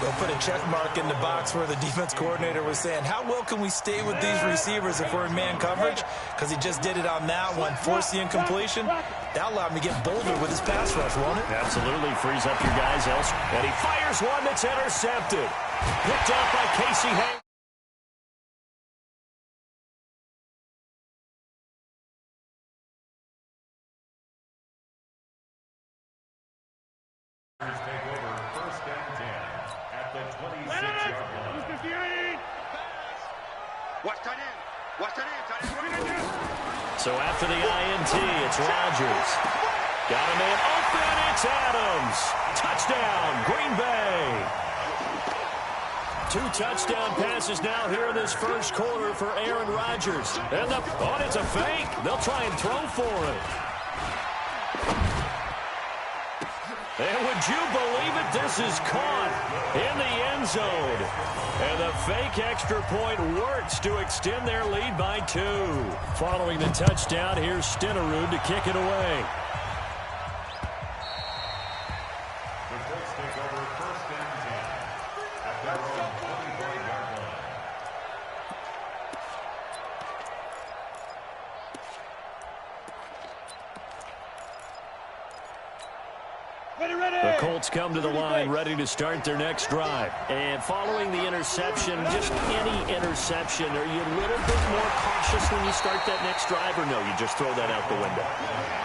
They'll put a check mark in the box where the defense coordinator was saying, how well can we stay with these receivers if we're in man coverage? Because he just did it on that one, forced the incompletion. That allowed him to get bolder with his pass rush, won't it? Absolutely, frees up your guys else. And he fires one that's intercepted. Picked off by Casey Hayes. Take over first and 10 at the 26-yard line. Watch tight end. Watch tight end. Tight end. What are you going to do? So after the INT, it's Rodgers. Got a man open. It's Adams. Touchdown, Green Bay. 2 touchdown passes now here in this first quarter for Aaron Rodgers. And it's a fake. They'll try and throw for it. And would you believe it? This is caught in the end zone. And the fake extra point works to extend their lead by 2. Following the touchdown, here's Stenerud to kick it away. The Colts take over first and 10 at their own 24-yard line. The Colts come to the line ready to start their next drive. And following the interception, just any interception, are you a little bit more cautious when you start that next drive, or no, you just throw that out the window?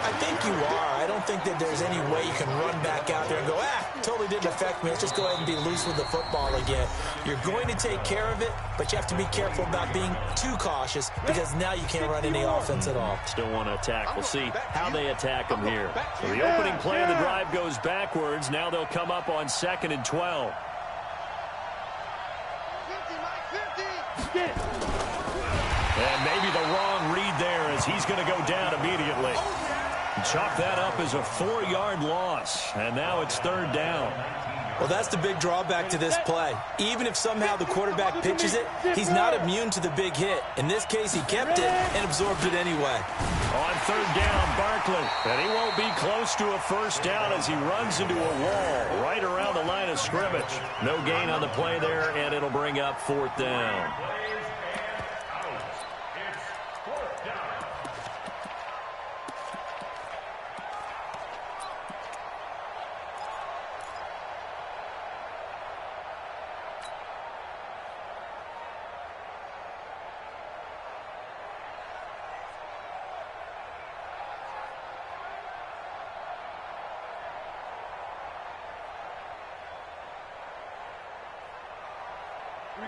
I think you are. I don't think that there's any way you can run back out there and go, totally didn't affect me. Let's just go ahead and be loose with the football again. You're going to take care of it, but you have to be careful about being too cautious because now you can't run any offense at all. Still want to attack. We'll see how they attack them here. So the opening play of the drive goes backwards. Now they'll come up on 2nd and 12. 50. And maybe the wrong read there as he's going to go down immediately. Chalk that up as a 4-yard loss. And now it's 3rd down. Well, that's the big drawback to this play. Even if somehow the quarterback pitches it, he's not immune to the big hit. In this case, he kept it and absorbed it anyway. On 3rd down, Barkley. And he won't be close to a first down as he runs into a wall right around the line of scrimmage. No gain on the play there, and it'll bring up 4th down.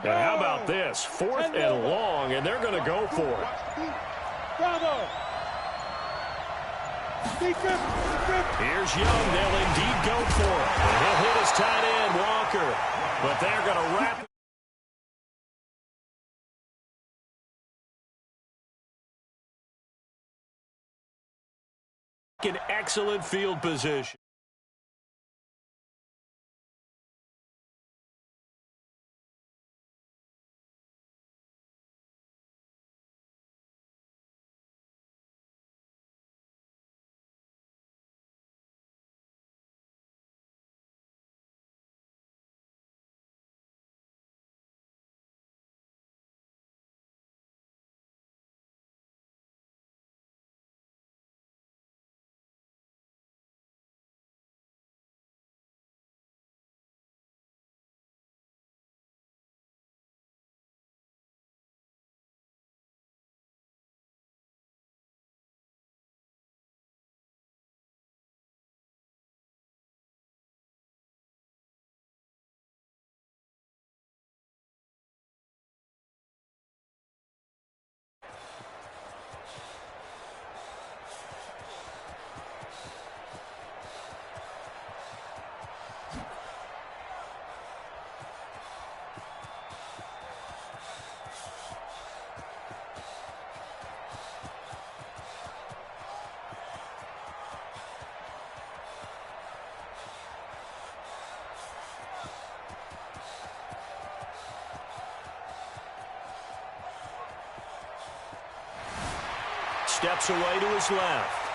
And how about this? 4th and long, and they're going to go for it. Bravo. Here's Young. They'll indeed go for it. And he'll hit his tight end, Walker. But they're going to wrap it. An excellent field position. Steps away to his left.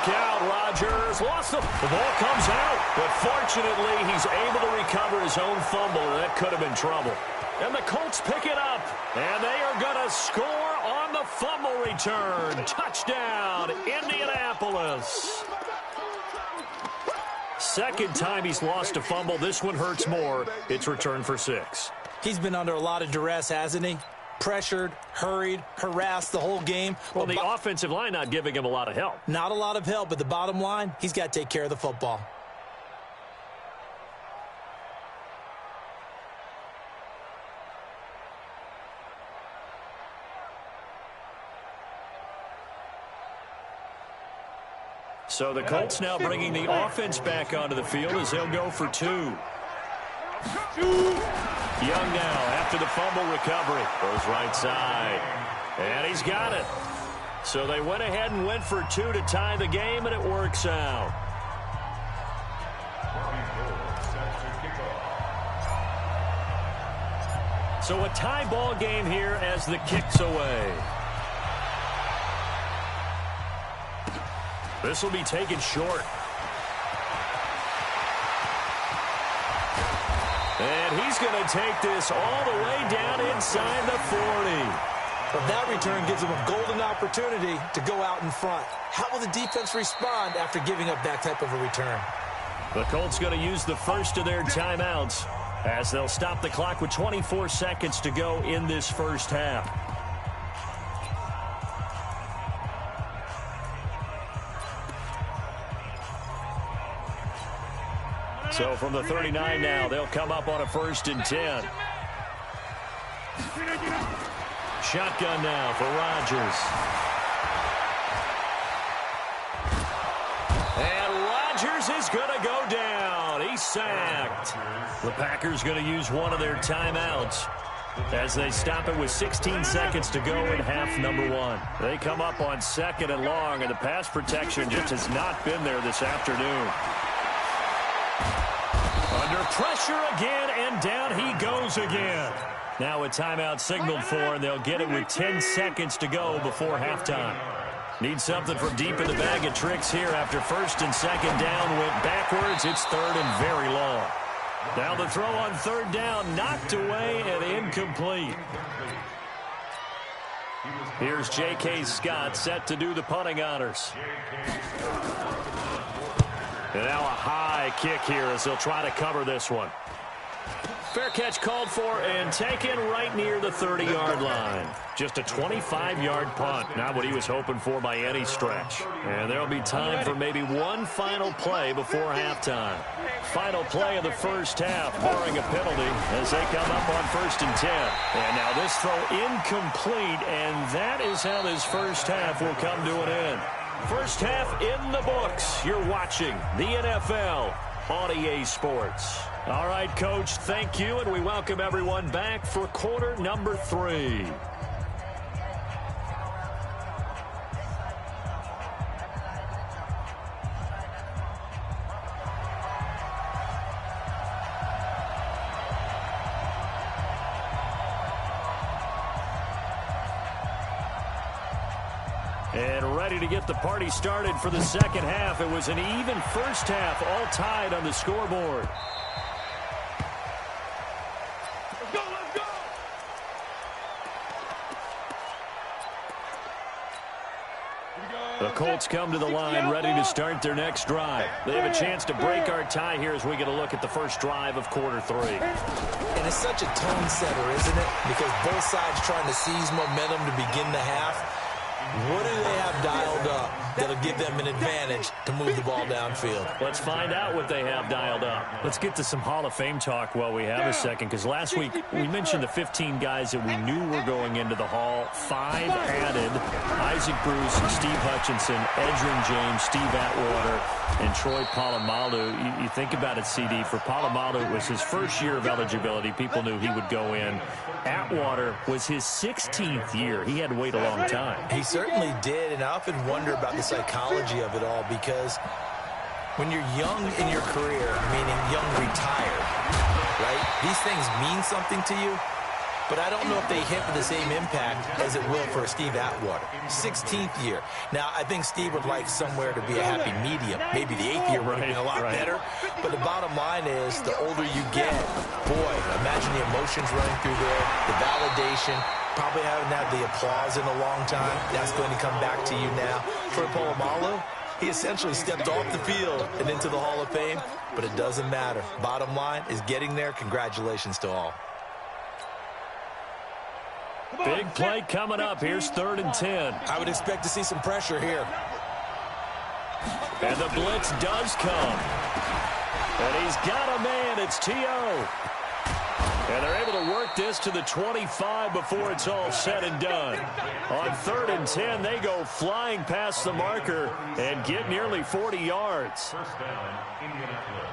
Look out, Rodgers. Lost the ball comes out. But fortunately, he's able to recover his own fumble, and that could have been trouble. And the Colts pick it up, and they are going to score on the fumble return. Touchdown, Indianapolis. Second time he's lost a fumble. This one hurts more. It's returned for 6. He's been under a lot of duress, hasn't he? Pressured, hurried, harassed the whole game. Well, the offensive line not giving him a lot of help. Not a lot of help, but the bottom line, he's got to take care of the football. So the Colts now bringing the offense back onto the field as they'll go for 2. Young now after the fumble recovery. Goes right side. And he's got it. So they went ahead and went for 2 to tie the game, and it works out. So a tie ball game here as the kick's away. This will be taken short. And he's going to take this all the way down inside the 40. But that return gives him a golden opportunity to go out in front. How will the defense respond after giving up that type of a return? The Colts going to use the first of their timeouts as they'll stop the clock with 24 seconds to go in this first half. So from the 39 now, they'll come up on a 1st and 10. Shotgun now for Rodgers. And Rodgers is going to go down. He's sacked. The Packers going to use one of their timeouts as they stop it with 16 seconds to go in half number 1. They come up on 2nd and long, and the pass protection just has not been there this afternoon. Under pressure again, and down he goes again. Now a timeout signaled for, and they'll get it with 10 seconds to go before halftime. Need something from deep in the bag of tricks here after 1st and 2nd down went backwards. It's 3rd and very long. Now the throw on 3rd down, knocked away and incomplete. Here's J.K. Scott set to do the punting honors. And now a high kick here as they'll try to cover this one. Fair catch called for and taken right near the 30-yard line. Just a 25-yard punt, not what he was hoping for by any stretch. And there'll be time for maybe one final play before halftime. Final play of the first half, barring a penalty, as they come up on 1st and 10. And now this throw incomplete, and that is how this first half will come to an end. First half in the books. You're watching the NFL on EA Sports. All right, Coach, thank you, and we welcome everyone back for quarter number 3. And ready to get the party started for the second half. It was an even first half, all tied on the scoreboard. The Colts come to the line ready to start their next drive. They have a chance to break our tie here as we get a look at the first drive of quarter 3. And it's such a tone setter, isn't it? Because both sides trying to seize momentum to begin the half. What do they have dialed up that'll give them an advantage to move the ball downfield? Let's find out what they have dialed up. Let's get to some Hall of Fame talk while we have a second, because last week we mentioned the 15 guys that we knew were going into the Hall. 5 added: Isaac Bruce, Steve Hutchinson, Edgerrin James, Steve Atwater, and Troy Polamalu. You think about it, CD. For Polamalu, it was his first year of eligibility. People knew he would go in. Atwater was his 16th year. He had to wait a long time. He certainly did, and I often wonder about the psychology of it all, because when you're young in your career, meaning young retired, right, these things mean something to you, but I don't know if they hit with the same impact as it will for Steve Atwater. 16th year. Now, I think Steve would like somewhere to be a happy medium. Maybe the 8th year would have been a lot better. But the bottom line is, the older you get, boy, imagine the emotions running through there, the validation. Probably haven't had the applause in a long time. That's going to come back to you now. For Polamalu, he essentially stepped off the field and into the Hall of Fame, but it doesn't matter. Bottom line is getting there. Congratulations to all. Big play coming up. Here's 3rd and 10. I would expect to see some pressure here. And the blitz does come. And he's got a man. It's T.O. And they're able to work this to the 25 before it's all said and done. On 3rd and 10, they go flying past the marker and get nearly 40 yards. First down, Indianapolis.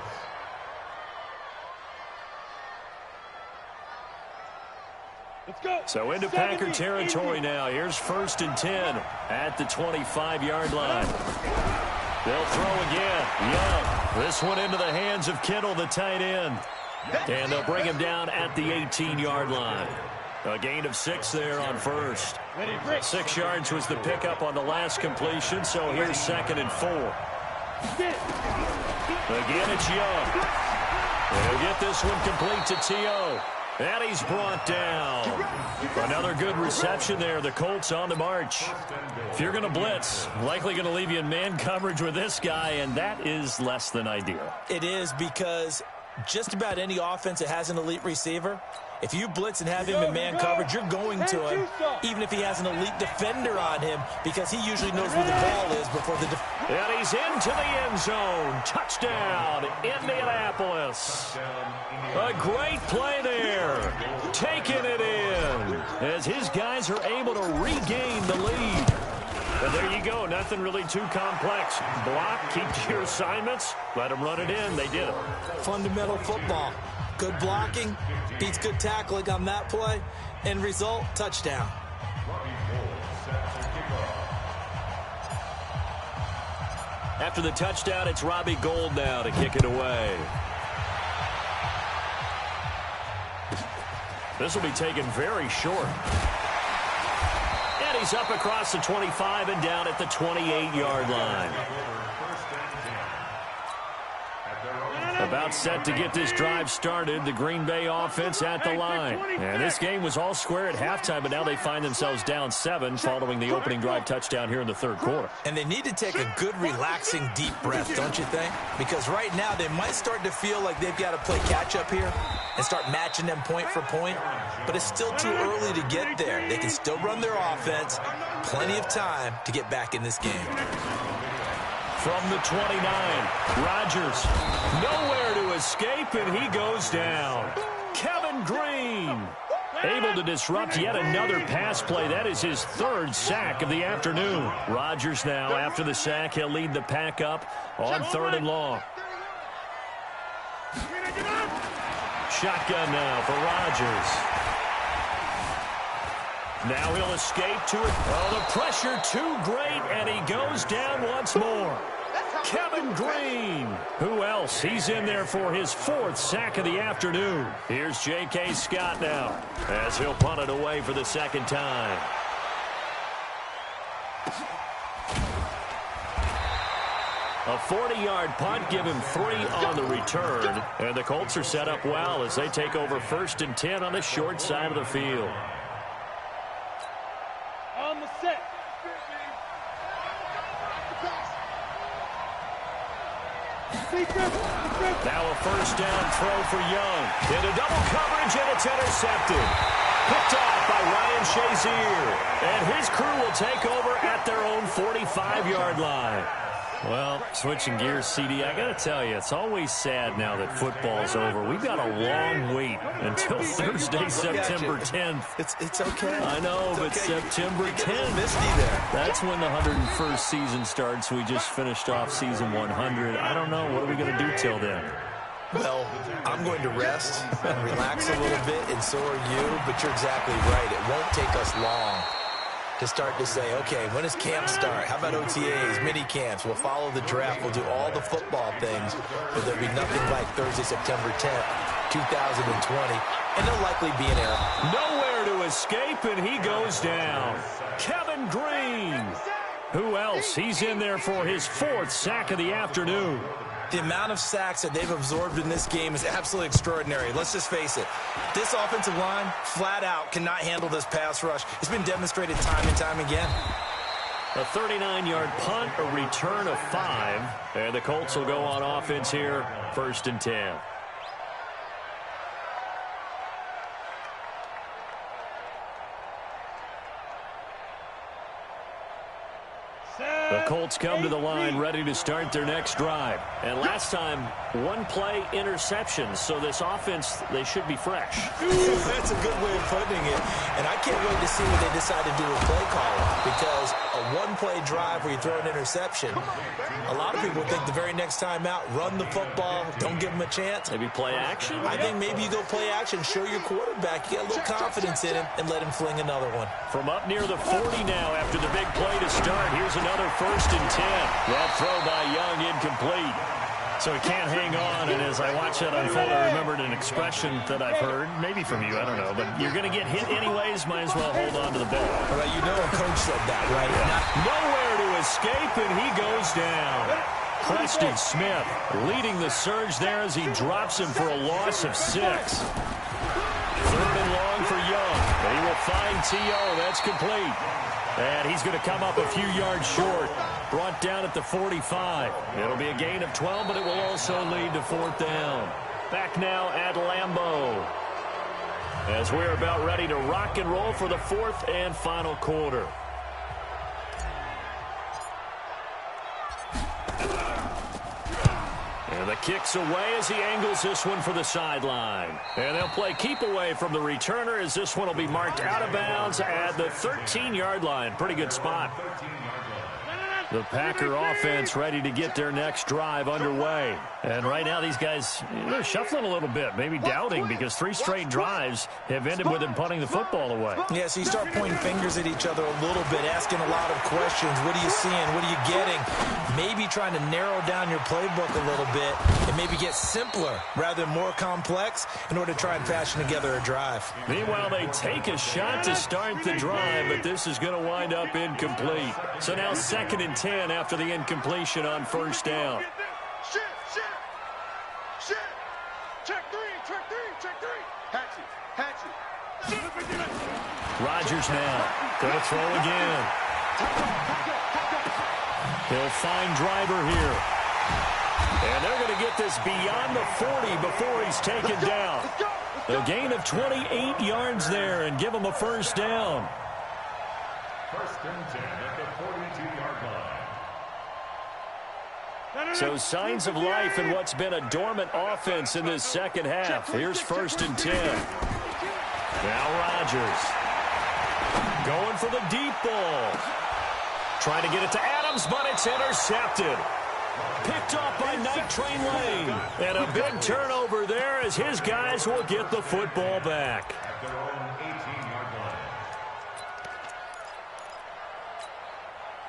Let's go. So into Packer territory now. Here's 1st and 10 at the 25-yard line. They'll throw again. Young. This one into the hands of Kittle, the tight end. And they'll bring him down at the 18-yard line. A gain of 6 there on 1st. 6 yards was the pickup on the last completion, so here's 2nd and 4. Again, it's Young. They'll get this one complete to T.O. And he's brought down. Another good reception there. The Colts on the march. If you're going to blitz, likely going to leave you in man coverage with this guy, and that is less than ideal. It is, because just about any offense that has an elite receiver, if you blitz and have him in man coverage, you're going to him, even if he has an elite defender on him, because he usually knows where the ball is before the and he's into the end zone. Touchdown, Indianapolis. A great play there. Taking it in as his guys are able to regain the lead. And there you go. Nothing really too complex. Block, keep to your assignments, let them run it in. They did it. fundamental football. Good blocking beats good tackling on that play. End result, touchdown. After the touchdown, it's Robbie Gould now to kick it away. This will be taken very short. And he's up across the 25 and down at the 28-yard line. About set to get this drive started, the Green Bay offense at the line. And this game was all square at halftime, but now they find themselves down 7 following the opening drive touchdown here in the 3rd quarter. And they need to take a good, relaxing, deep breath, don't you think? Because right now they might start to feel like they've got to play catch-up here and start matching them point for point. But it's still too early to get there. They can still run their offense. Plenty of time to get back in this game. From the 29, Rodgers, nowhere to escape, and he goes down. Kevin Green, able to disrupt yet another pass play. That is his 3rd sack of the afternoon. Rodgers now, after the sack, he'll lead the pack up on 3rd and long. Shotgun now for Rodgers. Now he'll escape to it. Oh, the pressure too great, and he goes down once more. Kevin Green. Who else? He's in there for his 4th sack of the afternoon. Here's J.K. Scott now as he'll punt it away for the 2nd time. A 40-yard punt, give him 3 on the return. And the Colts are set up well as they take over 1st and 10 on the short side of the field. On the set. Now a 1st down throw for Young. Into double coverage, and it's intercepted. Picked off by Ryan Shazier. And his crew will take over at their own 45-yard line. Well, switching gears, CD, I got to tell you, it's always sad now that football's over. We've got a long wait until Thursday, September 10th. It's okay. I know, but okay. September 10th, Misty there. that's when the 101st season starts. We just finished off season 100. I don't know. What are we going to do till then? Well, I'm going to rest and relax a little bit, and so are you, but you're exactly right. It won't take us long to start to say, okay, when does camp start? How about OTAs, mini camps? We'll follow the draft. We'll do all the football things, but there'll be nothing like Thursday, September 10th, 2020, and there'll likely be an error. Nowhere escape, and he goes down. Kevin Green. Who else? He's in there for his 4th sack of the afternoon. The amount of sacks that they've absorbed in this game is absolutely extraordinary. Let's just face it. This offensive line, flat out, cannot handle this pass rush. It's been demonstrated time and time again. A 39-yard punt, a return of 5. And the Colts will go on offense here, 1st and 10. The Colts come to the line ready to start their next drive. And last time, 1-play interception. So this offense, they should be fresh. That's a good way of putting it. And I can't wait to see what they decide to do with play calling. Because a 1-play drive where you throw an interception, a lot of people think the very next time out, run the football, don't give them a chance. Maybe play action? I think maybe you go play action, show your quarterback, you get a little confidence in him, and let him fling another one. From up near the 40 now after the big play to start. Here's another 1st and 10. That throw by Young incomplete. So he can't hang on, and as I watch that unfold, I remembered an expression that I've heard, maybe from you, I don't know, but you're going to get hit anyways, might as well hold on to the ball. Well, you know a coach said that, right? Yeah. Nowhere to escape, and he goes down. Preston Smith leading the surge there as he drops him for a loss of 6. 3rd and long for Young. He will find T.O. That's complete. And he's going to come up a few yards short. Brought down at the 45. It'll be a gain of 12, but it will also lead to 4th down. Back now at Lambeau. As we're about ready to rock and roll for the 4th and final quarter. And the kick's away as he angles this one for the sideline. And they'll play keep away from the returner as this one will be marked out of bounds at the 13-yard line. Pretty good spot. The Packer offense ready to get their next drive underway. And right now these guys, they're shuffling a little bit, maybe doubting because 3 straight drives have ended with them punting the football away. Yeah, so you start pointing fingers at each other a little bit, asking a lot of questions. What are you seeing? What are you getting? Maybe trying to narrow down your playbook a little bit and maybe get simpler rather than more complex in order to try and fashion together a drive. Meanwhile, they take a shot to start the drive, but this is going to wind up incomplete. So now 2nd and 10 after the incompletion on 1st down. Check three. Hatch it. Rodgers now going to throw again. He'll find Driver here. And they're going to get this beyond the 40 before he's taken down. A gain of 28 yards there and give him a 1st down. 1st and 10 at the 42-yard line. So signs of life in what's been a dormant offense in this second half. Here's 1st and 10. Now Rodgers going for the deep ball. Trying to get it to Adams, but it's intercepted. Picked off by Night Train Lane. And a big turnover there as his guys will get the football back. At their own 18-yard line.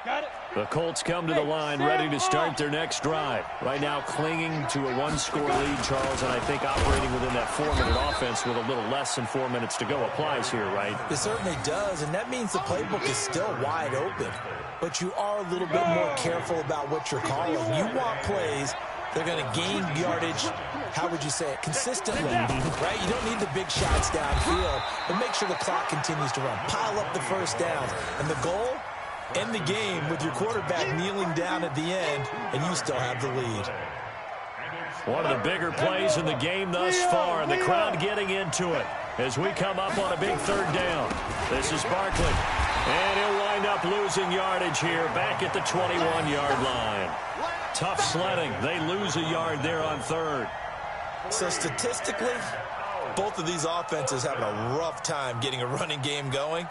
Got it. The Colts come to the line ready to start their next drive. Right now clinging to a 1-score lead, Charles, and I think operating within that 4-minute offense with a little less than 4 minutes to go applies here, right? It certainly does, and that means the playbook is still wide open. But you are a little bit more careful about what you're calling. You want plays they're going to gain yardage, how would you say it, consistently, right? You don't need the big shots downfield, but make sure the clock continues to run. Pile up the 1st downs. And the goal? End the game with your quarterback kneeling down at the end, and you still have the lead. One of the bigger plays in the game thus far, and the crowd getting into it as we come up on a big 3rd down. This is Barkley, and he'll wind up losing yardage here back at the 21-yard line. Tough sledding. They lose a yard there on 3rd. So statistically, both of these offenses having a rough time getting a running game going.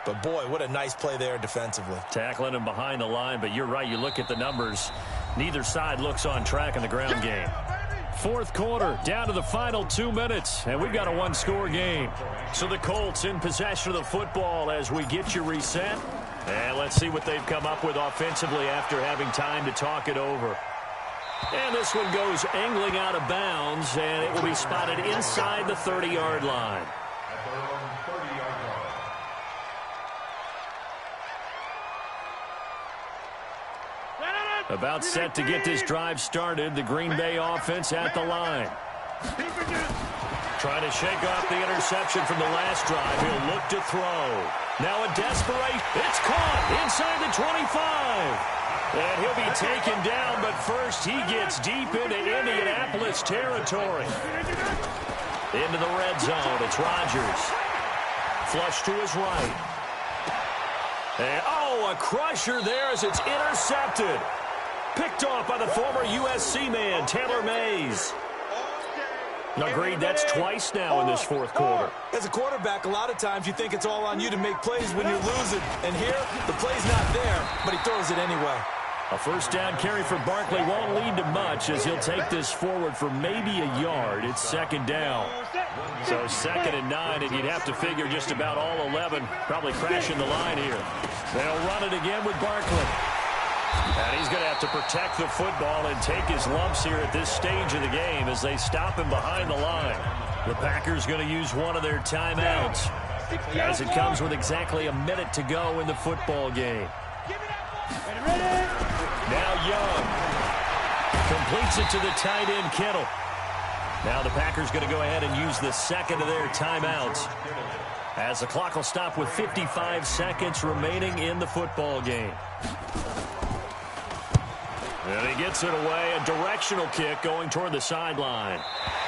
But, boy, what a nice play there defensively. Tackling him behind the line, but you're right. You look at the numbers. Neither side looks on track in the ground game. 4th quarter, down to the final 2 minutes, and we've got a 1-score game. So the Colts in possession of the football as we get you reset. And let's see what they've come up with offensively after having time to talk it over. And this one goes angling out of bounds, and it will be spotted inside the 30-yard line. At their own 30-yard line. About set to get this drive started. The Green Bay offense at the line. Trying to shake off the interception from the last drive. He'll look to throw. Now a desperate. It's caught inside the 25. And he'll be taken down, but first he gets deep into Indianapolis territory. Into the red zone. It's Rodgers. Flush to his right. And, a crusher there as it's intercepted. Picked off by the former USC man, Taylor Mays. Agreed, that's twice now in this fourth quarter. As a quarterback, a lot of times you think it's all on you to make plays when you're losing. And here, the play's not there, but he throws it anyway. A first down carry for Barkley won't lead to much as he'll take this forward for maybe a yard. It's second down. So 2nd and 9, and you'd have to figure just about all 11 probably crashing the line here. They'll run it again with Barkley. And he's going to have to protect the football and take his lumps here at this stage of the game as they stop him behind the line. The Packers going to use one of their timeouts as it comes with exactly a minute to go in the football game. Now Young completes it to the tight end Kittle. Now the Packers going to go ahead and use the second of their timeouts as the clock will stop with 55 seconds remaining in the football game. And he gets it away, a directional kick going toward the sideline.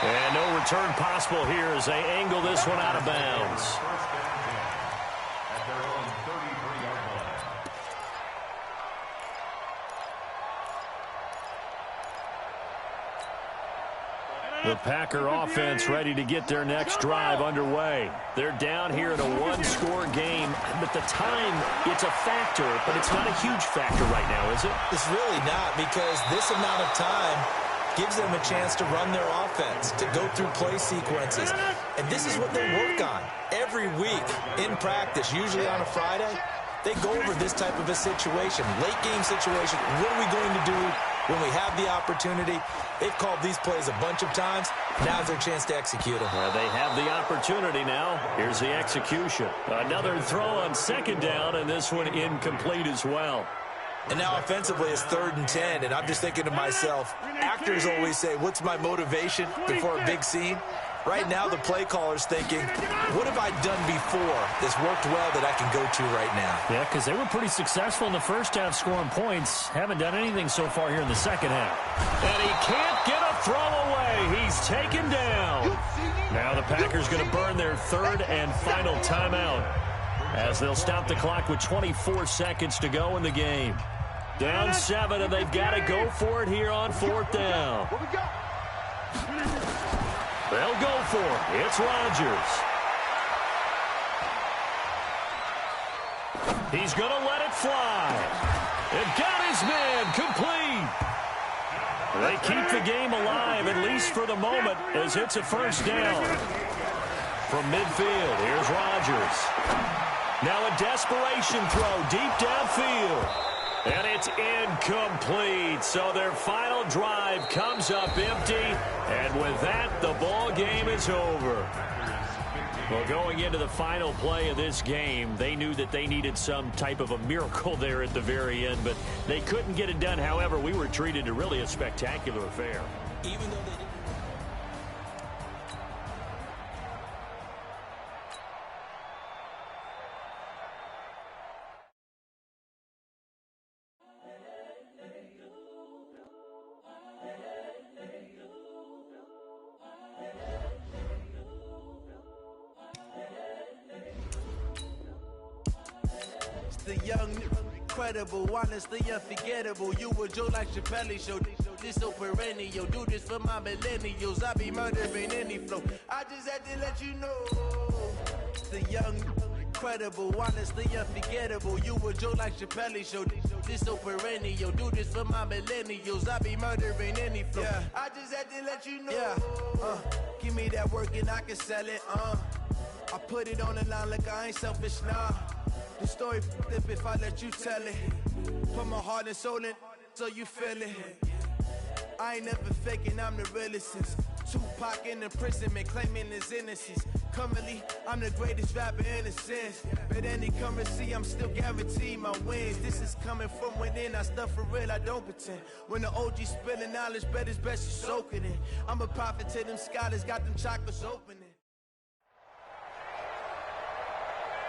And no return possible here as they angle this one out of bounds. The Packer offense ready to get their next drive underway. They're down here in a one-score game, but the time, it's a factor, but it's not a huge factor right now, is it? It's really not, because this amount of time gives them a chance to run their offense, to go through play sequences. And this is what they work on every week in practice, usually on a Friday. They go over this type of a situation, late-game situation. What are we going to do when we have the opportunity? They've called these plays a bunch of times. Now's their chance to execute them. They have the opportunity now. Here's the execution. Another throw on second down, and this one incomplete as well. And now offensively it's 3rd and 10, and I'm just thinking to myself, actors always say, what's my motivation before a big scene? Right now the play caller's thinking, what have I done before that's worked well that I can go to right now? Yeah, because they were pretty successful in the first half scoring points. Haven't done anything so far here in the second half. And he can't get a throw away. He's taken down. Now the Packers going to burn their 3rd and final timeout as they'll stop the clock with 24 seconds to go in the game. Down 7, and they've got to go for it here on 4th down. They'll go for it. It's Rodgers. He's going to let it fly. And got his man complete. They keep the game alive, at least for the moment, as it's a first down. From midfield, here's Rodgers. Now a desperation throw deep downfield. And it's incomplete. So their final drive comes up empty. And with that, the ball game is over. Well, going into the final play of this game, they knew that they needed some type of a miracle there at the very end, but they couldn't get it done. However, we were treated to really a spectacular affair. Even though they didn't. The young, incredible, honestly unforgettable. You a Joe like Chappelle show. This so perennial. Do this for my millennials. I be murdering any flow. I just had to let you know. The young, incredible, honestly unforgettable. You a Joe like Chappelle show. This so perennial. Do this for my millennials. I be murdering any flow. Yeah. I just had to let you know. Yeah. Give me that work and I can sell it. I put it on the line like I ain't selfish, nah. The story flip if I let you tell it. Put my heart and soul in so you feel it. I ain't never faking, I'm the realest since Tupac in imprisonment, claiming his innocence. Currently, I'm the greatest rapper in a sense. But any currency, I'm still guaranteed my wins. This is coming from within, I stuff for real, I don't pretend. When the OG spilling knowledge, bet it's best you soak it in. I'm a prophet to them scholars, got them chakras opening.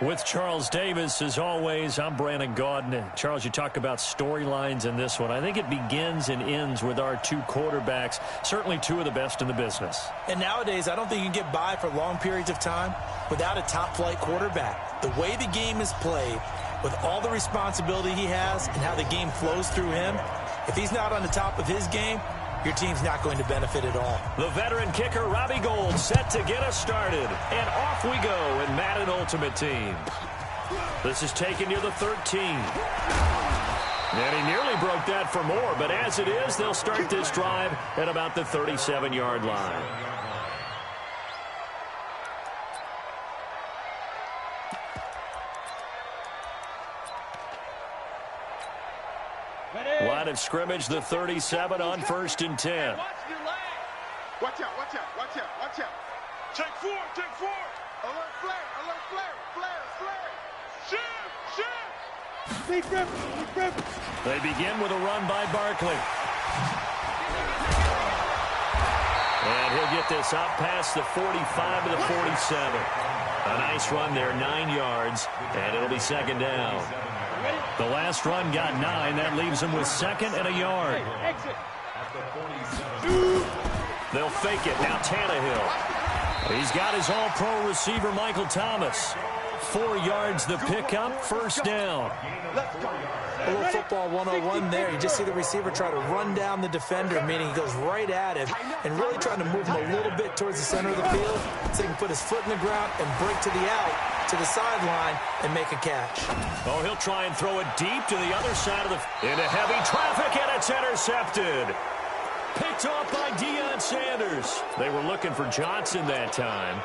With Charles Davis, as always, I'm Brandon Gaudin. Charles, you talk about storylines in this one. I think it begins and ends with our two quarterbacks, certainly two of the best in the business. And nowadays, I don't think you can get by for long periods of time without a top-flight quarterback. The way the game is played, with all the responsibility he has and how the game flows through him, if he's not on the top of his game, your team's not going to benefit at all. The veteran kicker, Robbie Gould, set to get us started. And off we go in Madden Ultimate Team. This is taken near the 13. And he nearly broke that for more, but as it is, they'll start this drive at about the 37-yard line. Line of scrimmage, the 37 on 1st and 10. Watch out, watch out, watch out, watch out. Check 4, check 4. Alert flare, flare. Shift. Deep grip. They begin with a run by Barkley. And he'll get this up past the 45 to the 47. A nice run there, 9 yards, and it'll be second down. The last run got 9. That leaves him with second and a yard. They'll fake it. Now Tannehill. He's got his all-pro receiver, Michael Thomas. 4 yards the pickup, first down. A little football 101 there. You just see the receiver try to run down the defender, meaning he goes right at him and really trying to move him a little bit towards the center of the field so he can put his foot in the ground and break to the out, to the sideline, and make a catch. Oh, he'll try and throw it deep to the other side of the... into heavy traffic, and it's intercepted. Picked off by Deion Sanders. They were looking for Johnson that time.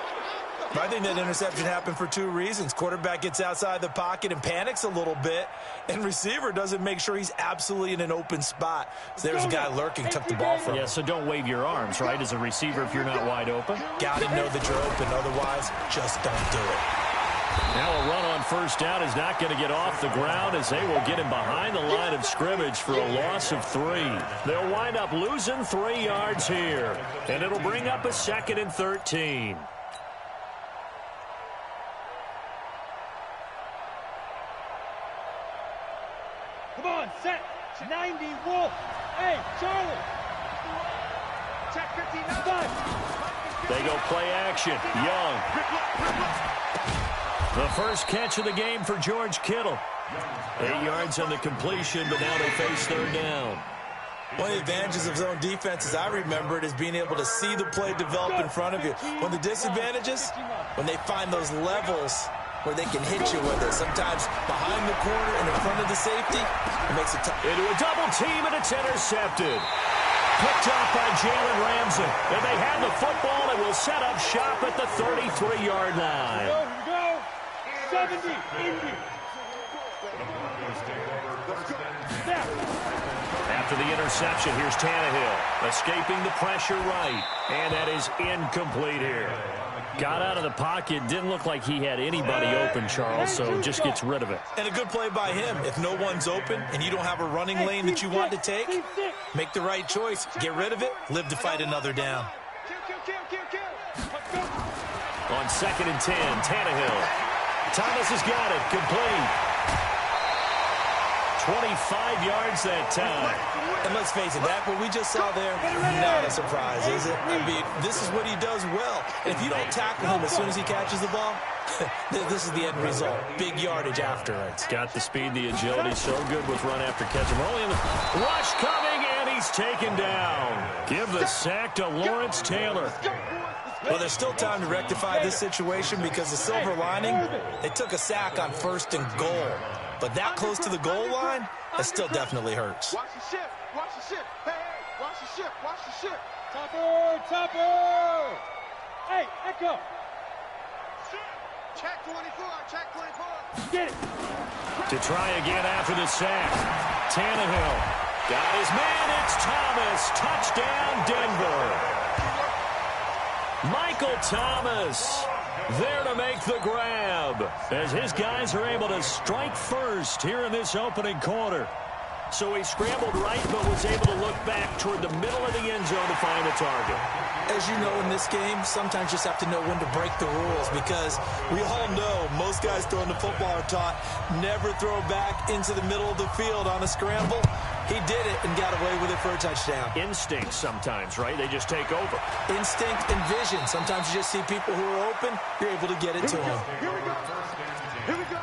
I think that interception happened for 2 reasons. Quarterback gets outside the pocket and panics a little bit, and receiver doesn't make sure he's absolutely in an open spot. So there's a guy lurking, took the ball from him. Yeah, so don't wave your arms, right, as a receiver if you're not wide open. Got to know that you're open, otherwise just don't do it. Now a run on first down is not going to get off the ground as they will get him behind the line of scrimmage for a loss of 3. They'll wind up losing 3 yards here, and it'll bring up a 2nd and 13. Come on, set. 90, Wolf. Hey, Charlie. Check 59. They go play action. Young. The first catch of the game for George Kittle. 8 yards on the completion, but now they face 3rd down. One of the advantages of zone defense, as I remember it, is being able to see the play develop in front of you. One of the disadvantages, when they find those levels where they can hit you with it. Sometimes behind the corner and in front of the safety, it makes it tough. Into a double team, and it's intercepted. Picked off by Jalen Ramsey. And they have the football and will set up shop at the 33-yard line. Here we go. 70, Indy. After the interception, here's Tannehill. Escaping the pressure right. And that is incomplete here. Got out of the pocket. Didn't look like he had anybody open, Charles, so just gets rid of it. And a good play by him. If no one's open and you don't have a running lane that you want to take, make the right choice. Get rid of it. Live to fight another down. On 2nd and 10, Tannehill. Thomas has got it. Complete. 25 yards that time. And let's face it, that what we just saw there, not a surprise, is it? I mean, this is what he does well. And if you don't tackle him as soon as he catches the ball, this is the end result. Big yardage afterwards. Got the speed, the agility, so good with run after catch. Only in the rush coming, and he's taken down. Give the sack to Lawrence Taylor. Well, there's still time to rectify this situation because the silver lining, they took a sack on 1st and goal. But that close to the goal line, that still definitely hurts. Watch the shift. Watch the shift. Hey, watch the shift. Watch the shift. Topper. Hey, Echo. Check 24. Check 24. Get it. To try again after the sack. Tannehill Got his man. It's Thomas. Touchdown, Denver. Michael Thomas there to make the grab as his guys are able to strike first here in this opening quarter. So he scrambled right but was able to look back toward the middle of the end zone to find the target. As you know, in this game, sometimes you just have to know when to break the rules, because we all know most guys throwing the football are taught never throw back into the middle of the field on a scramble. He did it and got away with it for a touchdown. Instinct sometimes, right? They just take over. Instinct and vision. Sometimes you just see people who are open, you're able to get it to them. Here we go. Here we go.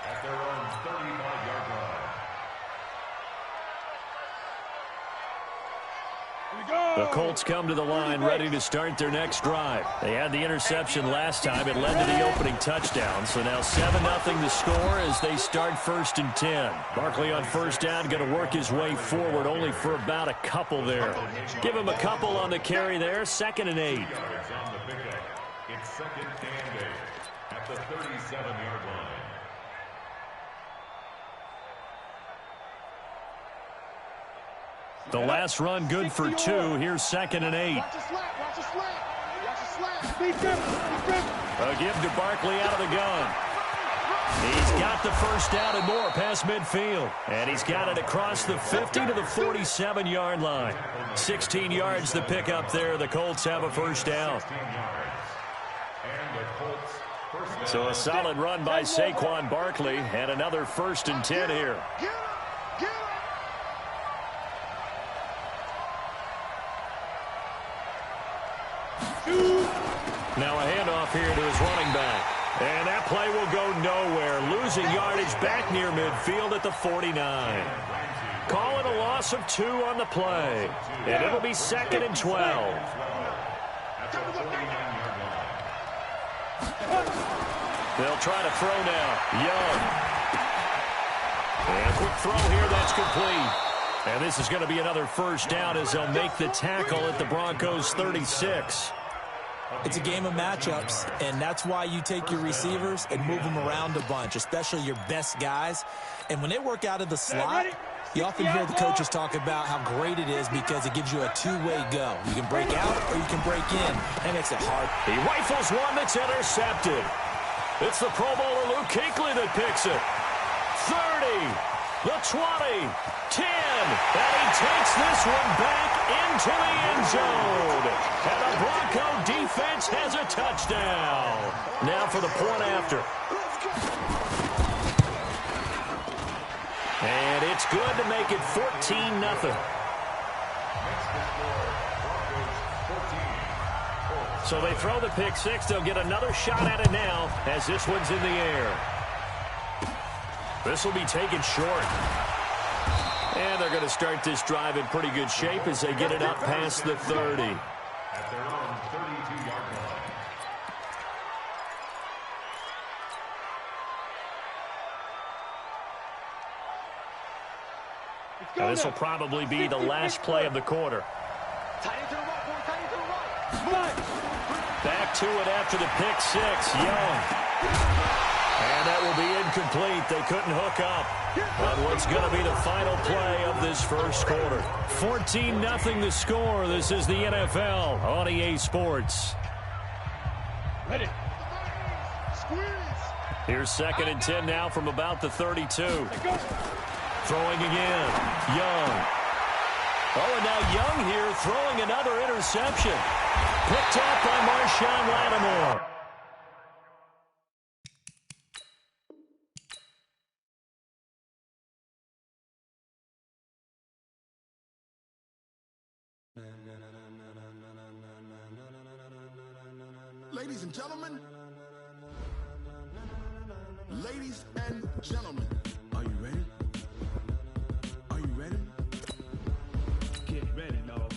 At their own 35-yard line. The Colts come to the line ready to start their next drive. They had the interception last time. It led to the opening touchdown. So now 7-0 the score as they start 1st and 10. Barkley on first down, going to work his way forward only for about a couple there. Give him a couple on the carry there. 2nd and 8. Yards on the pickup. It's 2nd and 8 at the 37-yard line. The last run good for 2. Here's 2nd and 8. Watch the slant. Watch the slant. Watch the slant. Defense. A give to Barkley out of the gun. He's got the first down and more past midfield. And he's got it across the 50 to the 47-yard line. 16 yards to pick up there. The Colts have a first down. So a solid run by Saquon Barkley and another 1st and 10 here. Now a handoff here to his running back. And that play will go nowhere. Losing yardage back near midfield at the 49. Calling a loss of 2 on the play. And it'll be 2nd and 12. They'll try to throw now. Young. And a quick throw here. That's complete. And this is going to be another first down as they'll make the tackle at the Broncos 36. It's a game of matchups, and that's why you take your receivers and move them around a bunch, especially your best guys. And when they work out of the slot, you often hear the coaches talk about how great it is because it gives you a two-way go. You can break out or you can break in. That makes it hard. He rifles one that's intercepted. It's the Pro Bowler Luke Kuechly that picks it. 30. The 20, 10, and he takes this one back into the end zone. And the Bronco defense has a touchdown. Now for the point after. And it's good to make it 14-0. So they throw the pick six. They'll get another shot at it now as this one's in the air. This will be taken short. And they're going to start this drive in pretty good shape as they get it up past the 30. At their own 32-yard line. Now this will probably be the last play of the quarter. Back to it after the pick six. Young. And that will be incomplete. They couldn't hook up on what's going to be the final play of this first quarter. 14-0 the score. This is the NFL on EA Sports. Ready. Squeeze. Here's 2nd and 10 now from about the 32. Throwing again. Young. Oh, and now Young here throwing another interception. Picked up by Marshawn Lattimore. Ladies and gentlemen, are you ready? Are you ready? Get ready, dog.